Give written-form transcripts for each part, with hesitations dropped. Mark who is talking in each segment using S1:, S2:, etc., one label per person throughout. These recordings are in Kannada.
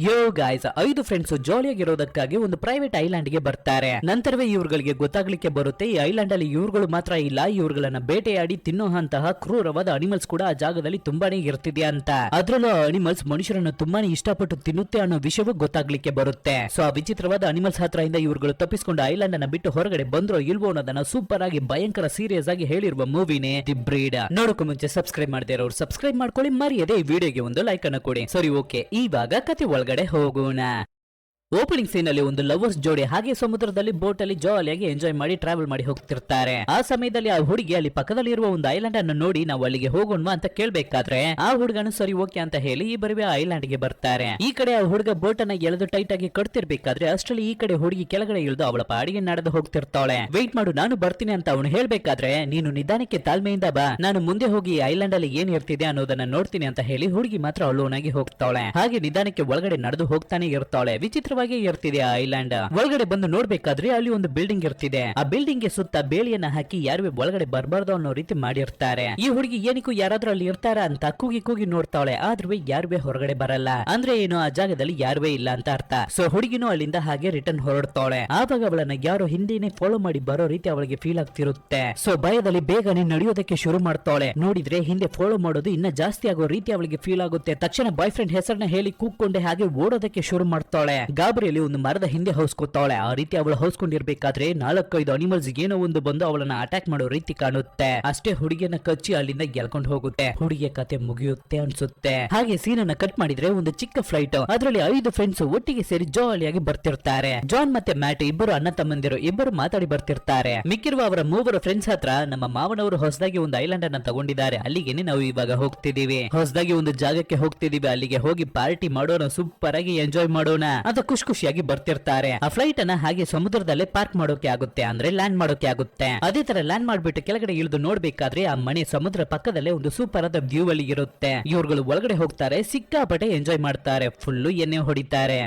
S1: ಯೋ ಗಾಯ್ಸ್ 5 ಫ್ರೆಂಡ್ಸ್ ಜಾಲಿಯಾಗಿರೋದಕ್ಕಾಗಿ ಒಂದು ಪ್ರೈವೇಟ್ ಐಲ್ಯಾಂಡ್ ಗೆ ಬರ್ತಾರೆ. ನಂತರವೇ ಇವ್ರುಗಳಿಗೆ ಗೊತ್ತಾಗ್ಲಿಕ್ಕೆ ಬರುತ್ತೆ ಈ ಐಲ್ಯಾಂಡ್ ಅಲ್ಲಿ ಇವ್ರುಗಳು ಮಾತ್ರ ಇಲ್ಲ, ಇವ್ರುಗಳನ್ನ ಬೇಟೆಯಾಡಿ ತಿನ್ನುವಂತಹ ಕ್ರೂರವಾದ ಅನಿಮಲ್ಸ್ ಕೂಡ ಆ ಜಾಗದಲ್ಲಿ ತುಂಬಾನೇ ಇರ್ತಿದೆ ಅಂತ. ಅದ್ರಲ್ಲೂ ಅನಿಮಲ್ಸ್ ಮನುಷ್ಯರನ್ನು ತುಂಬಾನೇ ಇಷ್ಟಪಟ್ಟು ತಿನ್ನುತ್ತೆ ಅನ್ನೋ ವಿಷಯವೂ ಗೊತ್ತಾಗ್ಲಿಕ್ಕೆ ಬರುತ್ತೆ. ಸೊ ಆ ವಿಚಿತ್ರವಾದ ಅನಿಮಲ್ಸ್ ಹತ್ರ ಇಂದ ಇವ್ರುಗಳು ತಪ್ಪಿಸಿಕೊಂಡು ಐಲ್ಯಾಂಡ್ ಅನ್ನ ಬಿಟ್ಟು ಹೊರಗಡೆ ಬಂದ್ರೋ ಇಲ್ವೋ ಅನ್ನೋದನ್ನ ಸೂಪರ್ ಆಗಿ ಭಯಂಕರ ಸೀರಿಯಸ್ ಆಗಿ ಹೇಳಿರುವ ಮೂವಿನೇ ದಿ ಬ್ರೀಡ್. ನೋಡೋಕೆ ಮುಂಚೆ ಸಬ್ಸ್ಕ್ರೈಬ್ ಮಾಡದೇ ಇರೋರು ಸಬ್ಸ್ಕ್ರೈಬ್ ಮಾಡ್ಕೊಳ್ಳಿ, ಮರೆಯದೆ ಈ ವಿಡಿಯೋಗೆ ಒಂದು ಲೈಕ್ ಅನ್ನು ಕೊಡಿ. ಸರಿ, ಓಕೆ, ಇವಾಗ ಕತೆ ಒಳಗಡೆ ಹೋಗೋಣ. ಓಪನಿಂಗ್ ಸೀನ್ ಅಲ್ಲಿ ಒಂದು ಲವರ್ಸ್ ಜೋಡಿ ಹಾಗೆ ಸಮುದ್ರದಲ್ಲಿ ಬೋಟ್ ಅಲ್ಲಿ ಜಾಲಿಯಾಗಿ ಎಂಜಾಯ್ ಮಾಡಿ ಟ್ರಾವೆಲ್ ಮಾಡಿ ಹೋಗ್ತಿರ್ತಾರೆ. ಆ ಸಮಯದಲ್ಲಿ ಆ ಹುಡುಗಿ ಅಲ್ಲಿ ಪಕ್ಕದಲ್ಲಿ ಇರುವ ಒಂದು ಐಲ್ಯಾಂಡ್ ಅನ್ನು ನೋಡಿ ನಾವು ಅಲ್ಲಿಗೆ ಹೋಗೋಣ ಅಂತ ಕೇಳ್ಬೇಕಾದ್ರೆ ಆ ಹುಡುಗನು ಸರಿ ಓಕೆ ಅಂತ ಹೇಳಿ ಈ ಬರುವೆ ಐಲ್ಯಾಂಡ್ ಗೆ ಬರ್ತಾರೆ. ಈ ಕಡೆ ಆ ಹುಡುಗ ಬೋಟ್ ಅನ್ನ ಎಳೆದು ಟೈಟ್ ಆಗಿ ಕಟ್ತಿರ್ಬೇಕಾದ್ರೆ ಅಷ್ಟರಲ್ಲಿ ಈ ಕಡೆ ಹುಡುಗಿ ಕೆಳಗಡೆ ಇಳಿದು ಅವಳ ಪಾಡಿಗೆ ನಡೆದು ಹೋಗ್ತಿರ್ತಾಳೆ. ವೇಟ್ ಮಾಡು, ನಾನು ಬರ್ತೀನಿ ಅಂತ ಅವನು ಹೇಳ್ಬೇಕಾದ್ರೆ ನೀನು ನಿಧಾನಕ್ಕೆ ತಾಳ್ಮೆಯಿಂದ ಬಾ, ನಾನು ಮುಂದೆ ಹೋಗಿ ಐಲ್ಯಾಂಡ್ ಅಲ್ಲಿ ಏನ್ ಇರ್ತಿದೆ ಅನ್ನೋದನ್ನ ನೋಡ್ತೀನಿ ಅಂತ ಹೇಳಿ ಹುಡುಗಿ ಮಾತ್ರ ಅಲೋನ್ ಆಗಿ ಹೋಗ್ತಾಳೆ. ಹಾಗೆ ನಿಧಾನಕ್ಕೆ ಒಳಗಡೆ ನಡೆದು ಹೋಗ್ತಾನೆ ಇರ್ತಾಳೆ. ವಿಚಿತ್ರವಾಗಿ ಇರ್ತಿದೆ ಆ ಐಲ್ಯಾಂಡ್. ಒಳಗಡೆ ಬಂದು ನೋಡ್ಬೇಕಾದ್ರೆ ಅಲ್ಲಿ ಒಂದು ಬಿಲ್ಡಿಂಗ್ ಇರ್ತಿದೆ. ಆ ಬಿಲ್ಡಿಂಗ್ ಗೆ ಸುತ್ತ ಬೇಲಿಯನ್ನ ಹಾಕಿ ಯಾರು ಒಳಗಡೆ ಬರಬಾರ್ದು ಅನ್ನೋ ರೀತಿ ಮಾಡಿರ್ತಾರೆ. ಈ ಹುಡುಗಿ ಏನಕ್ಕೂ ಯಾರಾದ್ರೂ ಅಲ್ಲಿ ಇರ್ತಾರ ಅಂತ ಕೂಗಿ ಕೂಗಿ ನೋಡ್ತಾಳೆ, ಆದ್ರೂ ಯಾರುವೆ ಹೊರಗಡೆ ಬರಲ್ಲ. ಅಂದ್ರೆ ಏನು, ಆ ಜಾಗದಲ್ಲಿ ಯಾರುವೆ ಇಲ್ಲ ಅಂತ ಅರ್ಥ. ಸೊ ಹುಡುಗಿನೂ ಅಲ್ಲಿಂದ ಹಾಗೆ ರಿಟರ್ನ್ ಹೊರಡ್ತಾಳೆ. ಆವಾಗ ಅವಳನ್ನ ಯಾರೋ ಹಿಂದೆನೆ ಫಾಲೋ ಮಾಡಿ ಬರೋ ರೀತಿ ಅವಳಿಗೆ ಫೀಲ್ ಆಗ್ತಿರುತ್ತೆ. ಸೊ ಭಯದಲ್ಲಿ ಬೇಗನೆ ನಡೆಯೋದಕ್ಕೆ ಶುರು ಮಾಡ್ತಾಳೆ. ನೋಡಿದ್ರೆ ಹಿಂದೆ ಫಾಲೋ ಮಾಡೋದು ಇನ್ನ ಜಾಸ್ತಿ ಆಗೋ ರೀತಿ ಅವಳಿಗೆ ಫೀಲ್ ಆಗುತ್ತೆ. ತಕ್ಷಣ ಬಾಯ್ ಫ್ರೆಂಡ್ ಹೆಸರನ್ನ ಹೇಳಿ ಕೂಗ್ಕೊಂಡೆ ಹಾಗೆ ಓಡೋದಕ್ಕೆ ಶುರು ಮಾಡ್ತಾಳೆ. ಗಾಬರಿಯಲ್ಲಿ ಒಂದು ಮರದ ಹಿಂದೆ ಹೊಸ್ಕೊತಾಳೆ. ಆ ರೀತಿ ಅವಳು ಹೊಸ್ಕೊಂಡಿರ್ಬೇಕಾದ್ರೆ 4-5 ಅನಿಮಲ್ಸ್ ಏನೋ ಒಂದು ಬಂದು ಅವಳನ್ನ ಅಟ್ಯಾಕ್ ಮಾಡೋ ರೀತಿ ಕಾಣುತ್ತೆ. ಅಷ್ಟೇ ಹುಡುಗಿಯನ್ನ ಕಚ್ಚಿ ಅಲ್ಲಿಂದ ಗೆಲ್ಕೊಂಡು ಹೋಗುತ್ತೆ. ಹುಡುಗಿಯ ಕತೆ ಮುಗಿಯುತ್ತೆ ಅನ್ಸುತ್ತೆ. ಹಾಗೆ ಸೀನ್ ಅನ್ನ ಕಟ್ ಮಾಡಿದ್ರೆ ಒಂದು ಚಿಕ್ಕ ಫ್ಲೈಟ್, ಅದರಲ್ಲಿ 5 ಫ್ರೆಂಡ್ಸ್ ಒಟ್ಟಿಗೆ ಸೇರಿ ಜಾಲಿಯಾಗಿ ಬರ್ತಿರ್ತಾರೆ. ಜಾನ್ ಮತ್ತೆ ಮ್ಯಾಟ್ ಇಬ್ಬರು ಅಣ್ಣ ತಮ್ಮಂದಿರು, ಇಬ್ಬರು ಮಾತಾಡಿ ಬರ್ತಿರ್ತಾರೆ. ಮಿಕ್ಕಿರುವ ಅವರ 3 ಫ್ರೆಂಡ್ಸ್ ಹತ್ರ ನಮ್ಮ ಮಾವನವರು ಹೊಸದಾಗಿ ಒಂದು ಐಲ್ಯಾಂಡ್ ಅನ್ನ ತಗೊಂಡಿದ್ದಾರೆ, ಅಲ್ಲಿಗೆನೆ ನಾವು ಇವಾಗ ಹೋಗ್ತಿದೀವಿ, ಹೊಸದಾಗಿ ಒಂದು ಜಾಗಕ್ಕೆ ಹೋಗ್ತಿದೀವಿ, ಅಲ್ಲಿಗೆ ಹೋಗಿ ಪಾರ್ಟಿ ಮಾಡೋಣ, ಸೂಪರ್ ಆಗಿ ಎಂಜಾಯ್ ಮಾಡೋಣ ಅಂತ ಖುಷಿಯಾಗಿ ಬರ್ತಿರ್ತಾರೆ. ಆ ಫ್ಲೈಟ್ ಅನ್ನ ಹಾಗೆ ಸಮುದ್ರದಲ್ಲೇ ಪಾರ್ಕ್ ಮಾಡೋಕೆ ಆಗುತ್ತೆ, ಅಂದ್ರೆ ಲ್ಯಾಂಡ್ ಮಾಡೋಕೆ ಆಗುತ್ತೆ. ಅದೇ ತರ ಲ್ಯಾಂಡ್ ಮಾಡ್ಬಿಟ್ಟು ಕೆಳಗಡೆ ಇಳಿದು ನೋಡ್ಬೇಕಾದ್ರೆ ಆ ಮನೆ ಸಮುದ್ರ ಪಕ್ಕದಲ್ಲೇ ಒಂದು ಸೂಪರ್ ಆದ ವ್ಯೂ ಅಲ್ಲಿ ಇರುತ್ತೆ. ಇವ್ರುಗಳು ಒಳಗಡೆ ಹೋಗ್ತಾರೆ, ಸಿಕ್ಕಾಪಟ್ಟೆ ಎಂಜಾಯ್ ಮಾಡ್ತಾರೆ, ಫುಲ್ಲು ಎಣ್ಣೆ ಹೊಡಿತಾರೆ.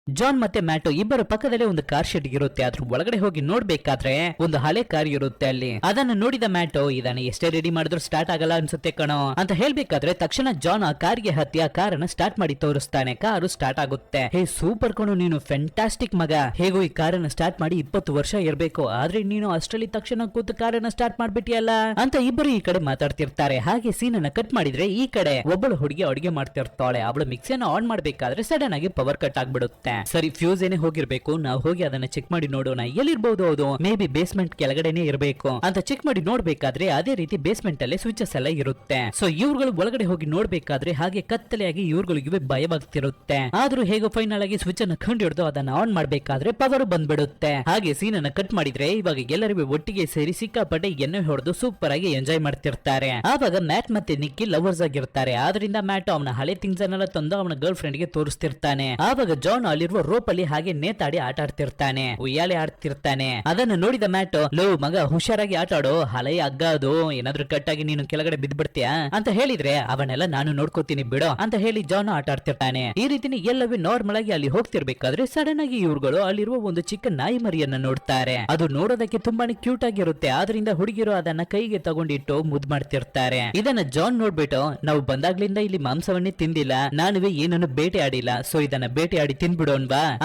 S1: ಜಾನ್ ಮತ್ತೆ ಮ್ಯಾಟೋ ಇಬ್ಬರು ಪಕ್ಕದಲ್ಲೇ ಒಂದು ಕಾರ್ ಶೆಡ್ ಇರುತ್ತೆ. ಅದ್ರ ಒಳಗಡೆ ಹೋಗಿ ನೋಡ್ಬೇಕಾದ್ರೆ ಒಂದು ಹಳೆ ಕಾರ್ ಇರುತ್ತೆ ಅಲ್ಲಿ. ಅದನ್ನು ನೋಡಿದ ಮ್ಯಾಟೋ ಇದನ್ನ ಎಷ್ಟೇ ರೆಡಿ ಮಾಡಿದ್ರು ಸ್ಟಾರ್ಟ್ ಆಗಲ್ಲ ಅನ್ಸುತ್ತೆ ಕಣೋ ಅಂತ ಹೇಳ್ಬೇಕಾದ್ರೆ ತಕ್ಷಣ ಜಾನ್ ಆ ಕಾರ್ಗೆ ಹತ್ತಿ ಆ ಕಾರನ್ನ ಸ್ಟಾರ್ಟ್ ಮಾಡಿ ತೋರಿಸ್ತಾನೆ. ಕಾರು ಸ್ಟಾರ್ಟ್ ಆಗುತ್ತೆ. ಹೇ ಸೂಪರ್ ಕಣೋ, ನೀನು ಫ್ಯಾಂಟಾಸ್ಟಿಕ್ ಮಗ, ಹೇಗೋ ಈ ಕಾರನ್ನ ಸ್ಟಾರ್ಟ್ ಮಾಡಿ 20 ವರ್ಷ ಇರ್ಬೇಕು, ಆದ್ರೆ ನೀನು ಅಷ್ಟರಲ್ಲಿ ತಕ್ಷಣ ಕೂತು ಕಾರನ್ನ ಸ್ಟಾರ್ಟ್ ಮಾಡ್ಬಿಟ್ಟಿಯಲ್ಲ ಅಂತ ಇಬ್ಬರು ಈ ಕಡೆ ಮಾತಾಡ್ತಿರ್ತಾರೆ. ಹಾಗೆ ಸೀನ್ ಅನ್ನ ಕಟ್ ಮಾಡಿದ್ರೆ ಈ ಕಡೆ ಒಬ್ಬಳು ಹುಡುಗಿ ಅಡುಗೆ ಮಾಡ್ತಿರ್ತಾಳೆ. ಅವಳು ಮಿಕ್ಸಿಯನ್ನ ಆನ್ ಮಾಡ್ಬೇಕಾದ್ರೆ ಸಡನ್ ಆಗಿ ಪವರ್ ಕಟ್ ಆಗ್ಬಿಡುತ್ತೆ. ಸರಿ, ಫ್ಯೂಸ್ ಏನೇ ಹೋಗಿರ್ಬೇಕು, ನಾವು ಹೋಗಿ ಅದನ್ನ ಚೆಕ್ ಮಾಡಿ ನೋಡೋಣ, ಎಲ್ಲಿರ್ಬಹುದು, ಅದು ಮೇ ಬಿ ಬೇಸ್ಮೆಂಟ್ ಕೆಳಗಡೆನೆ ಇರಬೇಕು ಅಂತ ಚೆಕ್ ಮಾಡಿ ನೋಡ್ಬೇಕಾದ್ರೆ ಅದೇ ರೀತಿ ಬೇಸ್ಮೆಂಟ್ ಅಲ್ಲೇ ಸ್ವಿಚಸ್ ಎಲ್ಲ ಇರುತ್ತೆ. ಸೊ ಇವ್ರುಗಳು ಒಳಗಡೆ ಹೋಗಿ ನೋಡ್ಬೇಕಾದ್ರೆ ಹಾಗೆ ಕತ್ತಲೆಯಾಗಿ ಇವ್ರುಗಳಿಗೆ ಭಯವಾಗ್ತಿರುತ್ತೆ. ಆದ್ರೂ ಹೇಗೋ ಫೈನಲ್ ಆಗಿ ಸ್ವಿಚ್ ಅನ್ನ ಕಂಡು ಹಿಡಿದು ಅದನ್ನ ಆನ್ ಮಾಡ್ಬೇಕಾದ್ರೆ ಪವರ್ ಬಂದ್ಬಿಡುತ್ತೆ. ಹಾಗೆ ಸೀನ್ ಅನ್ನ ಕಟ್ ಮಾಡಿದ್ರೆ ಇವಾಗ ಎಲ್ಲರಿಗೂ ಒಟ್ಟಿಗೆ ಸೇರಿ ಸಿಕ್ಕಾಪಟ್ಟೆ ಎಣ್ಣೆ ಹೊಡೆದು ಸೂಪರ್ ಆಗಿ ಎಂಜಾಯ್ ಮಾಡ್ತಿರ್ತಾರೆ. ಆವಾಗ ಮ್ಯಾಟ್ ಮತ್ತೆ ನಿಕ್ಕಿ ಲವರ್ಸ್ ಆಗಿರ್ತಾರೆ. ಆದ್ರಿಂದ ಮ್ಯಾಟ್ ಅವನ ಹಳೆ ಥಿಂಗ್ಸ್ ಅನ್ನೆಲ್ಲ ತಂದು ಅವನ ಗರ್ಲ್ ಫ್ರೆಂಡ್ ಗೆ ತೋರಿಸ್ತಿರ್ತಾನೆ. ಆವಾಗ ಜಾನ್ ಅಲ್ಲಿರುವ ರೋಪ್ ಅಲ್ಲಿ ಹಾಗೆ ನೇತಾಡಿ ಆಟ ಆಡ್ತಿರ್ತಾನೆ, ಉಯ್ಯಾಲೆ ಆಡ್ತಿರ್ತಾನೆ. ಅದನ್ನು ನೋಡಿದ ಮ್ಯಾಟ್, ಲೋ ಮಗ ಹುಷಾರಾಗಿ ಆಟ ಆಡೋ, ಹಳೆ ಹಗ್ಗ ಅದು, ಏನಾದ್ರೂ ಕಟ್ಟಾಗಿ ನೀನು ಕೆಳಗಡೆ ಬಿದ್ಬಿಡ್ತೀಯಾ ಅಂತ ಹೇಳಿದ್ರೆ ಅವನ್ನೆಲ್ಲ ನಾನು ನೋಡ್ಕೋತೀನಿ ಬಿಡೋ ಅಂತ ಹೇಳಿ ಜಾನ್ ಆಟ ಆಡ್ತಿರ್ತಾನೆ. ಈ ರೀತಿನಿ ಎಲ್ಲವೂ ನಾರ್ಮಲ್ ಆಗಿ ಅಲ್ಲಿ ಹೋಗ್ತಿರ್ಬೇಕಾದ್ರೆ ಸಡನ್ ಆಗಿ ಇವ್ರುಗಳು ಅಲ್ಲಿರುವ ಒಂದು ಚಿಕ್ಕ ನಾಯಿ ಮರಿಯನ್ನ ನೋಡ್ತಾರೆ. ಅದು ನೋಡೋದಕ್ಕೆ ತುಂಬಾನೇ ಕ್ಯೂಟ್ ಆಗಿರುತ್ತೆ. ಆದ್ರಿಂದ ಹುಡುಗಿರು ಅದನ್ನ ಕೈಗೆ ತಗೊಂಡಿಟ್ಟು ಮುದ್ ಮಾಡ್ತಿರ್ತಾರೆ. ಇದನ್ನ ಜಾನ್ ನೋಡ್ಬಿಟ್ಟು, ನಾವು ಬಂದಾಗ್ಲಿಂದ ಇಲ್ಲಿ ಮಾಂಸವನ್ನೇ ತಿಂದಿಲ್ಲ, ನಾನುವೇ ಏನನ್ನು ಬೇಟೆ ಆಡಿಲ್ಲ, ಸೊ ಇದನ್ನ ಬೇಟೆ ಆಡಿ ತಿನ್ಬಿಡೋಣ್ವಾ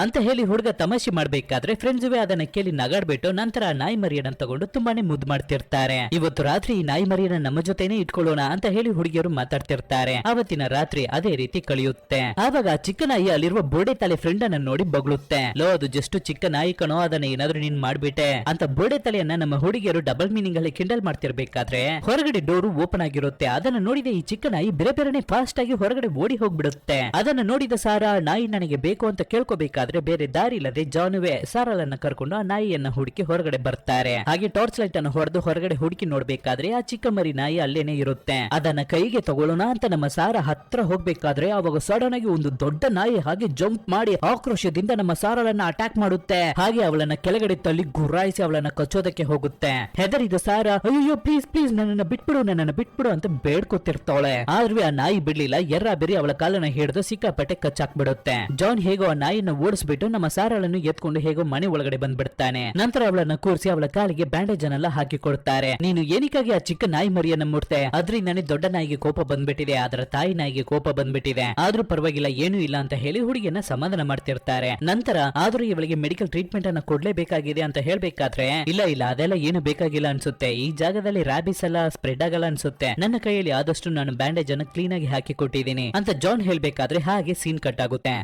S1: ಅಂತ ಹೇಳಿ ಹುಡುಗ ತಮಾಷೆ ಮಾಡ್ಬೇಕಾದ್ರೆ ಫ್ರೆಂಡ್ಸ್ ಅದನ್ನ ಕೇಳಿ ನಗಾಡ್ಬಿಟ್ಟು ನಂತರ ಆ ನಾಯಿ ಮರಿಯನ್ನ ತಗೊಂಡು ತುಂಬಾನೇ ಮುದ್ದು ಮಾಡ್ತಿರ್ತಾರೆ. ಇವತ್ತು ರಾತ್ರಿ ಈ ನಾಯಿ ಮರಿಯನ್ನ ನಮ್ಮ ಜೊತೆನೆ ಇಟ್ಕೊಳ್ಳೋಣ ಅಂತ ಹೇಳಿ ಹುಡುಗಿಯರು ಮಾತಾಡ್ತಿರ್ತಾರೆ. ಅವತ್ತಿನ ರಾತ್ರಿ ಅದೇ ರೀತಿ ಕಳೆಯುತ್ತೆ. ಆವಾಗ ಆ ಚಿಕ್ಕ ನಾಯಿ ಅಲ್ಲಿರುವ ಬೋಡೆ ತಲೆ ಫ್ರೆಂಡ್ ಅನ್ನ ನೋಡಿ ಬಗ್ಳುತ್ತೆ. ಲೋ, ಅದು ಜಸ್ಟ್ ಚಿಕ್ಕ ನಾಯಿ ಕಣೋ, ಅದನ್ನ ಏನಾದ್ರೂ ನೀನ್ ಮಾಡ್ಬಿಟ್ಟೆ ಅಂತ ಬೋಡೆ ತಲೆಯನ್ನ ನಮ್ಮ ಹುಡುಗಿಯರು ಡಬಲ್ ಮೀನಿಂಗ್ ಅಲ್ಲಿ ಕಿಂಡಲ್ ಮಾಡ್ತಿರ್ಬೇಕಾದ್ರೆ ಹೊರಗಡೆ ಡೋರು ಓಪನ್ ಆಗಿರುತ್ತೆ. ಅದನ್ನ ನೋಡಿದ ಈ ಚಿಕ್ಕ ನಾಯಿ ಬೇರೆ ಫಾಸ್ಟ್ ಆಗಿ ಹೊರಗಡೆ ಓಡಿ ಹೋಗ್ಬಿಡುತ್ತೆ. ಅದನ್ನ ನೋಡಿದ ಸಾರಾ, ನಾಯಿ ನನಗೆ ಬೇಕು ಅಂತ ಕೇಳ್ಕೋಬೇಕಾದ್ರೆ ಬೇರೆ ದಾರಿ ಇಲ್ಲದೆ ಜಾನುವೆ ಸಾರಲನ್ನ ಕರ್ಕೊಂಡು ಆ ನಾಯಿಯನ್ನ ಹುಡುಕಿ ಹೊರಗಡೆ ಬರ್ತಾರೆ. ಹಾಗೆ ಟಾರ್ಚ್ ಲೈಟ್ ಅನ್ನು ಹೊಡೆದು ಹೊರಗಡೆ ಹುಡುಕಿ ನೋಡ್ಬೇಕಾದ್ರೆ ಆ ಚಿಕ್ಕ ಮರಿ ನಾಯಿ ಅಲ್ಲೇನೆ ಇರುತ್ತೆ. ಅದನ್ನ ಕೈಗೆ ತಗೊಳ್ಳೋಣ ಅಂತ ನಮ್ಮ ಸಾರ ಹತ್ರ ಹೋಗ್ಬೇಕಾದ್ರೆ ಅವಾಗ ಸಡನ್ ಆಗಿ ಒಂದು ದೊಡ್ಡ ನಾಯಿ ಹಾಗೆ ಜಂಪ್ ಮಾಡಿ ಆಕ್ರೋಶದಿಂದ ನಮ್ಮ ಸಾರಲನ್ನ ಅಟ್ಯಾಕ್ ಮಾಡುತ್ತೆ. ಹಾಗೆ ಅವಳನ್ನ ಕೆಳಗಡೆ ತಳ್ಳಿ ಗುರಾಯಿಸಿ ಅವಳನ್ನ ಕಚ್ಚೋದಕ್ಕೆ ಹೋಗುತ್ತೆ. ಹೆದರಿದ ಸಾರ, ಅಯ್ಯೋ ಪ್ಲೀಸ್ ಪ್ಲೀಸ್ ನನ್ನನ್ನ ಬಿಟ್ಬಿಡು ಅಂತ ಬೇಡ್ಕೊತಿರ್ತಾಳೆ. ಆದ್ರೂ ಆ ನಾಯಿ ಬಿಡ್ಲಿಲ್ಲ, ಎರ್ರ ಬೆರಿ ಅವಳ ಕಾಲನ್ನ ಹಿಡಿದು ಸಿಕ್ಕಾಪಟ್ಟೆ ಕಚ್ಚಾಕ್ಬಿಡುತ್ತೆ. ಜಾನ್ ಹೇಗೋ ಆ ನಾಯಿನ ಓಡಿಸ್ಬಿಟ್ಟು ನಮ್ಮ ಸಾರಳನ್ನು ಎತ್ಕೊಂಡು ಹೇಗೋ ಮನೆ ಒಳಗಡೆ ಬಂದ್ಬಿಡ್ತಾನೆ. ನಂತರ ಅವಳನ್ನ ಕೂರಿಸಿ ಅವಳ ಕಾಲಿಗೆ ಬ್ಯಾಂಡೇಜ್ ಅನ್ನೆಲ್ಲ ಹಾಕಿ ಕೊಡ್ತಾರೆ. ನೀನು ಏನಕ್ಕಾಗಿ ಆ ಚಿಕ್ಕ ನಾಯಿ ಮರಿಯನ್ನ ಮುಟ್ತೆ? ಅದ್ರಿಂದಾನೆ ದೊಡ್ಡ ನಾಯಿಗೆ ಕೋಪ ಬಂದ್ಬಿಟ್ಟಿದೆ, ಅದರ ತಾಯಿ ನಾಯಿಗೆ ಕೋಪ ಬಂದ್ಬಿಟ್ಟಿದೆ, ಆದ್ರೂ ಪರವಾಗಿಲ್ಲ ಏನೂ ಇಲ್ಲ ಅಂತ ಹೇಳಿ ಹುಡುಗಿಯನ್ನ ಸಮಾಧಾನ ಮಾಡ್ತಿರ್ತಾರೆ. ನಂತರ ಆದ್ರೂ ಇವಳಿಗೆ ಮೆಡಿಕಲ್ ಟ್ರೀಟ್ಮೆಂಟ್ ಅನ್ನ ಕೊಡ್ಲೇಬೇಕಾಗಿದೆ ಅಂತ ಹೇಳ್ಬೇಕಾದ್ರೆ ಇಲ್ಲ ಅದೆಲ್ಲ ಏನು ಬೇಕಾಗಿಲ್ಲ ಅನ್ಸುತ್ತೆ, ಈ ಜಾಗದಲ್ಲಿ ರ್ಯಾಬಿಸ್ ಎಲ್ಲ ಸ್ಪ್ರೆಡ್ ಆಗಲ್ಲ ಅನ್ಸುತ್ತೆ, ನನ್ನ ಕೈಯಲ್ಲಿ ಆದಷ್ಟು ನಾನು ಬ್ಯಾಂಡೇಜ್ ಅನ್ನು ಕ್ಲೀನ್ ಆಗಿ ಹಾಕಿ ಕೊಟ್ಟಿದ್ದೀನಿ ಅಂತ ಜಾನ್ ಹೇಳ್ಬೇಕಾದ್ರೆ ಹಾಗೆ ಸೀನ್ ಕಟ್ ಆಗುತ್ತೆ.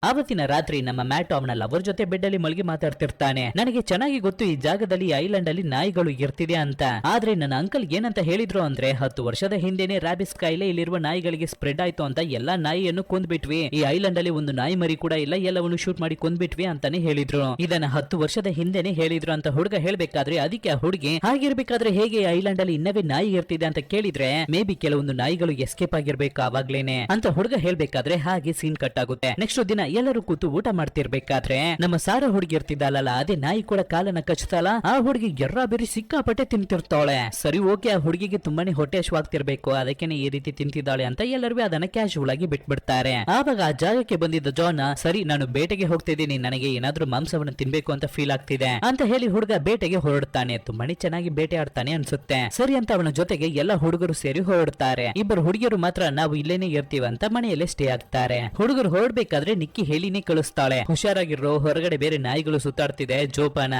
S1: ಆವತ್ತಿನ ರಾತ್ರಿ ನಮ್ಮ ಮ್ಯಾಟು ಅವನ ಲವರ್ ಜೊತೆ ಬೆಡ್ ಅಲ್ಲಿ ಮಲಗಿ ಮಾತಾಡ್ತಿರ್ತಾನೆ. ನನಗೆ ಚೆನ್ನಾಗಿ ಗೊತ್ತು ಈ ಜಾಗದಲ್ಲಿ ಐಲ್ಯಾಂಡ್ ಅಲ್ಲಿ ನಾಯಿಗಳು ಇರ್ತಿದೆ ಅಂತ, ಆದ್ರೆ ನನ್ನ ಅಂಕಲ್ ಏನಂತ ಹೇಳಿದ್ರು ಅಂದ್ರೆ 10 ವರ್ಷದ ಹಿಂದೆನೆ ರ್ಯಾಬಿಸ್ ಕಾಯಿಲೆ ಇಲ್ಲಿರುವ ನಾಯಿಗಳಿಗೆ ಸ್ಪ್ರೆಡ್ ಆಯ್ತು ಅಂತ ಎಲ್ಲಾ ನಾಯಿಯನ್ನು ಕೊಂದ್ಬಿಟ್ವಿ, ಈ ಐಲ್ಯಾಂಡ್ ಅಲ್ಲಿ ಒಂದು ನಾಯಿ ಮರಿ ಕೂಡ ಇಲ್ಲ, ಎಲ್ಲವನ್ನು ಶೂಟ್ ಮಾಡಿ ಕೊಂದ್ಬಿಟ್ವಿ ಅಂತಾನೆ ಹೇಳಿದ್ರು. ಇದನ್ನ 10 ವರ್ಷದ ಹಿಂದೆನೆ ಹೇಳಿದ್ರು ಅಂತ ಹುಡುಗ ಹೇಳ್ಬೇಕಾದ್ರೆ ಅದಕ್ಕೆ ಆ ಹುಡುಗಿ ಹಾಗಿರ್ಬೇಕಾದ್ರೆ ಹೇಗೆ ಐಲ್ಯಾಂಡ್ ಅಲ್ಲಿ ಇನ್ನವೇ ನಾಯಿ ಇರ್ತಿದೆ ಅಂತ ಕೇಳಿದ್ರೆ ಮೇ ಬಿ ಕೆಲವೊಂದು ನಾಯಿಗಳು ಎಸ್ಕೇಪ್ ಆಗಿರ್ಬೇಕು ಆವಾಗ್ಲೇನೆ ಅಂತ ಹುಡುಗ ಹೇಳ್ಬೇಕಾದ್ರೆ ಹಾಗೆ ಸೀನ್ ಕಟ್ ಆಗುತ್ತೆ. ನೆಕ್ಸ್ಟ್ ದಿನ ಎಲ್ಲರೂ ಕೂತು ಊಟ ಮಾಡ್ತಿರ್ಬೇಕಾದ್ರೆ ನಮ್ಮ ಸಾರ ಹುಡುಗಿ ಇರ್ತಿದ್ದಲ್ಲ ಅದೇ ನಾಯಿ ಕೂಡ ಕಾಲನ್ನ ಕಚ್ತಲ್ಲ, ಆ ಹುಡುಗಿ ಎರ್ರ ಬೇರೆ ಸಿಕ್ಕಾಪಟ್ಟೆ ತಿಂತಿರ್ತಾಳೆ. ಸರಿ ಓಕೆ, ಆ ಹುಡುಗಿಗೆ ತುಂಬಾನೇ ಹೊಟ್ಟೆ ಹಶ್ವಾಗ್ತಿರ್ಬೇಕು, ಅದಕ್ಕೇನೆ ಈ ರೀತಿ ತಿಂತಿದ್ದಾಳೆ ಅಂತ ಎಲ್ಲರೂ ಅದನ್ನ ಕ್ಯಾಶುವಲ್ ಆಗಿ ಬಿಟ್ಬಿಡ್ತಾರೆ. ಆವಾಗ ಆ ಜಾಗಕ್ಕೆ ಬಂದಿದ್ದ ಜಾನ್ ಸರಿ ನಾನು ಬೇಟೆಗೆ ಹೋಗ್ತಿದ್ದೀನಿ, ನನಗೆ ಏನಾದ್ರೂ ಮಾಂಸವನ್ನು ತಿನ್ಬೇಕು ಅಂತ ಫೀಲ್ ಆಗ್ತಿದೆ ಅಂತ ಹೇಳಿ ಹುಡುಗ ಬೇಟೆಗೆ ಹೊರಡ್ತಾನೆ. ತುಂಬಾನೇ ಚೆನ್ನಾಗಿ ಬೇಟೆ ಆಡ್ತಾನೆ ಅನ್ಸುತ್ತೆ. ಸರಿ ಅಂತ ಅವನ ಜೊತೆಗೆ ಎಲ್ಲ ಹುಡುಗರು ಸೇರಿ ಹೊರಡ್ತಾರೆ. ಇಬ್ಬರು ಹುಡುಗಿಯರು ಮಾತ್ರ ನಾವು ಇಲ್ಲೇನೆ ಇರ್ತೀವಿ ಅಂತ ಮನೆಯಲ್ಲೇ ಸ್ಟೇ ಆಗ್ತಾರೆ. ಹುಡುಗರು ಹೊರಡ್ಬೇಕಾದ್ರೆ ನಿಕ್ಕಿ ಹೇಳಿನೇ ಕಳಿಸ್ತಾಳೆ, ಹುಷಾರಾಗಿರೋ, ಹೊರಗಡೆ ಬೇರೆ ನಾಯಿಗಳು ಸುತ್ತಾಡ್ತಿದೆ, ಜೋಪಾನ,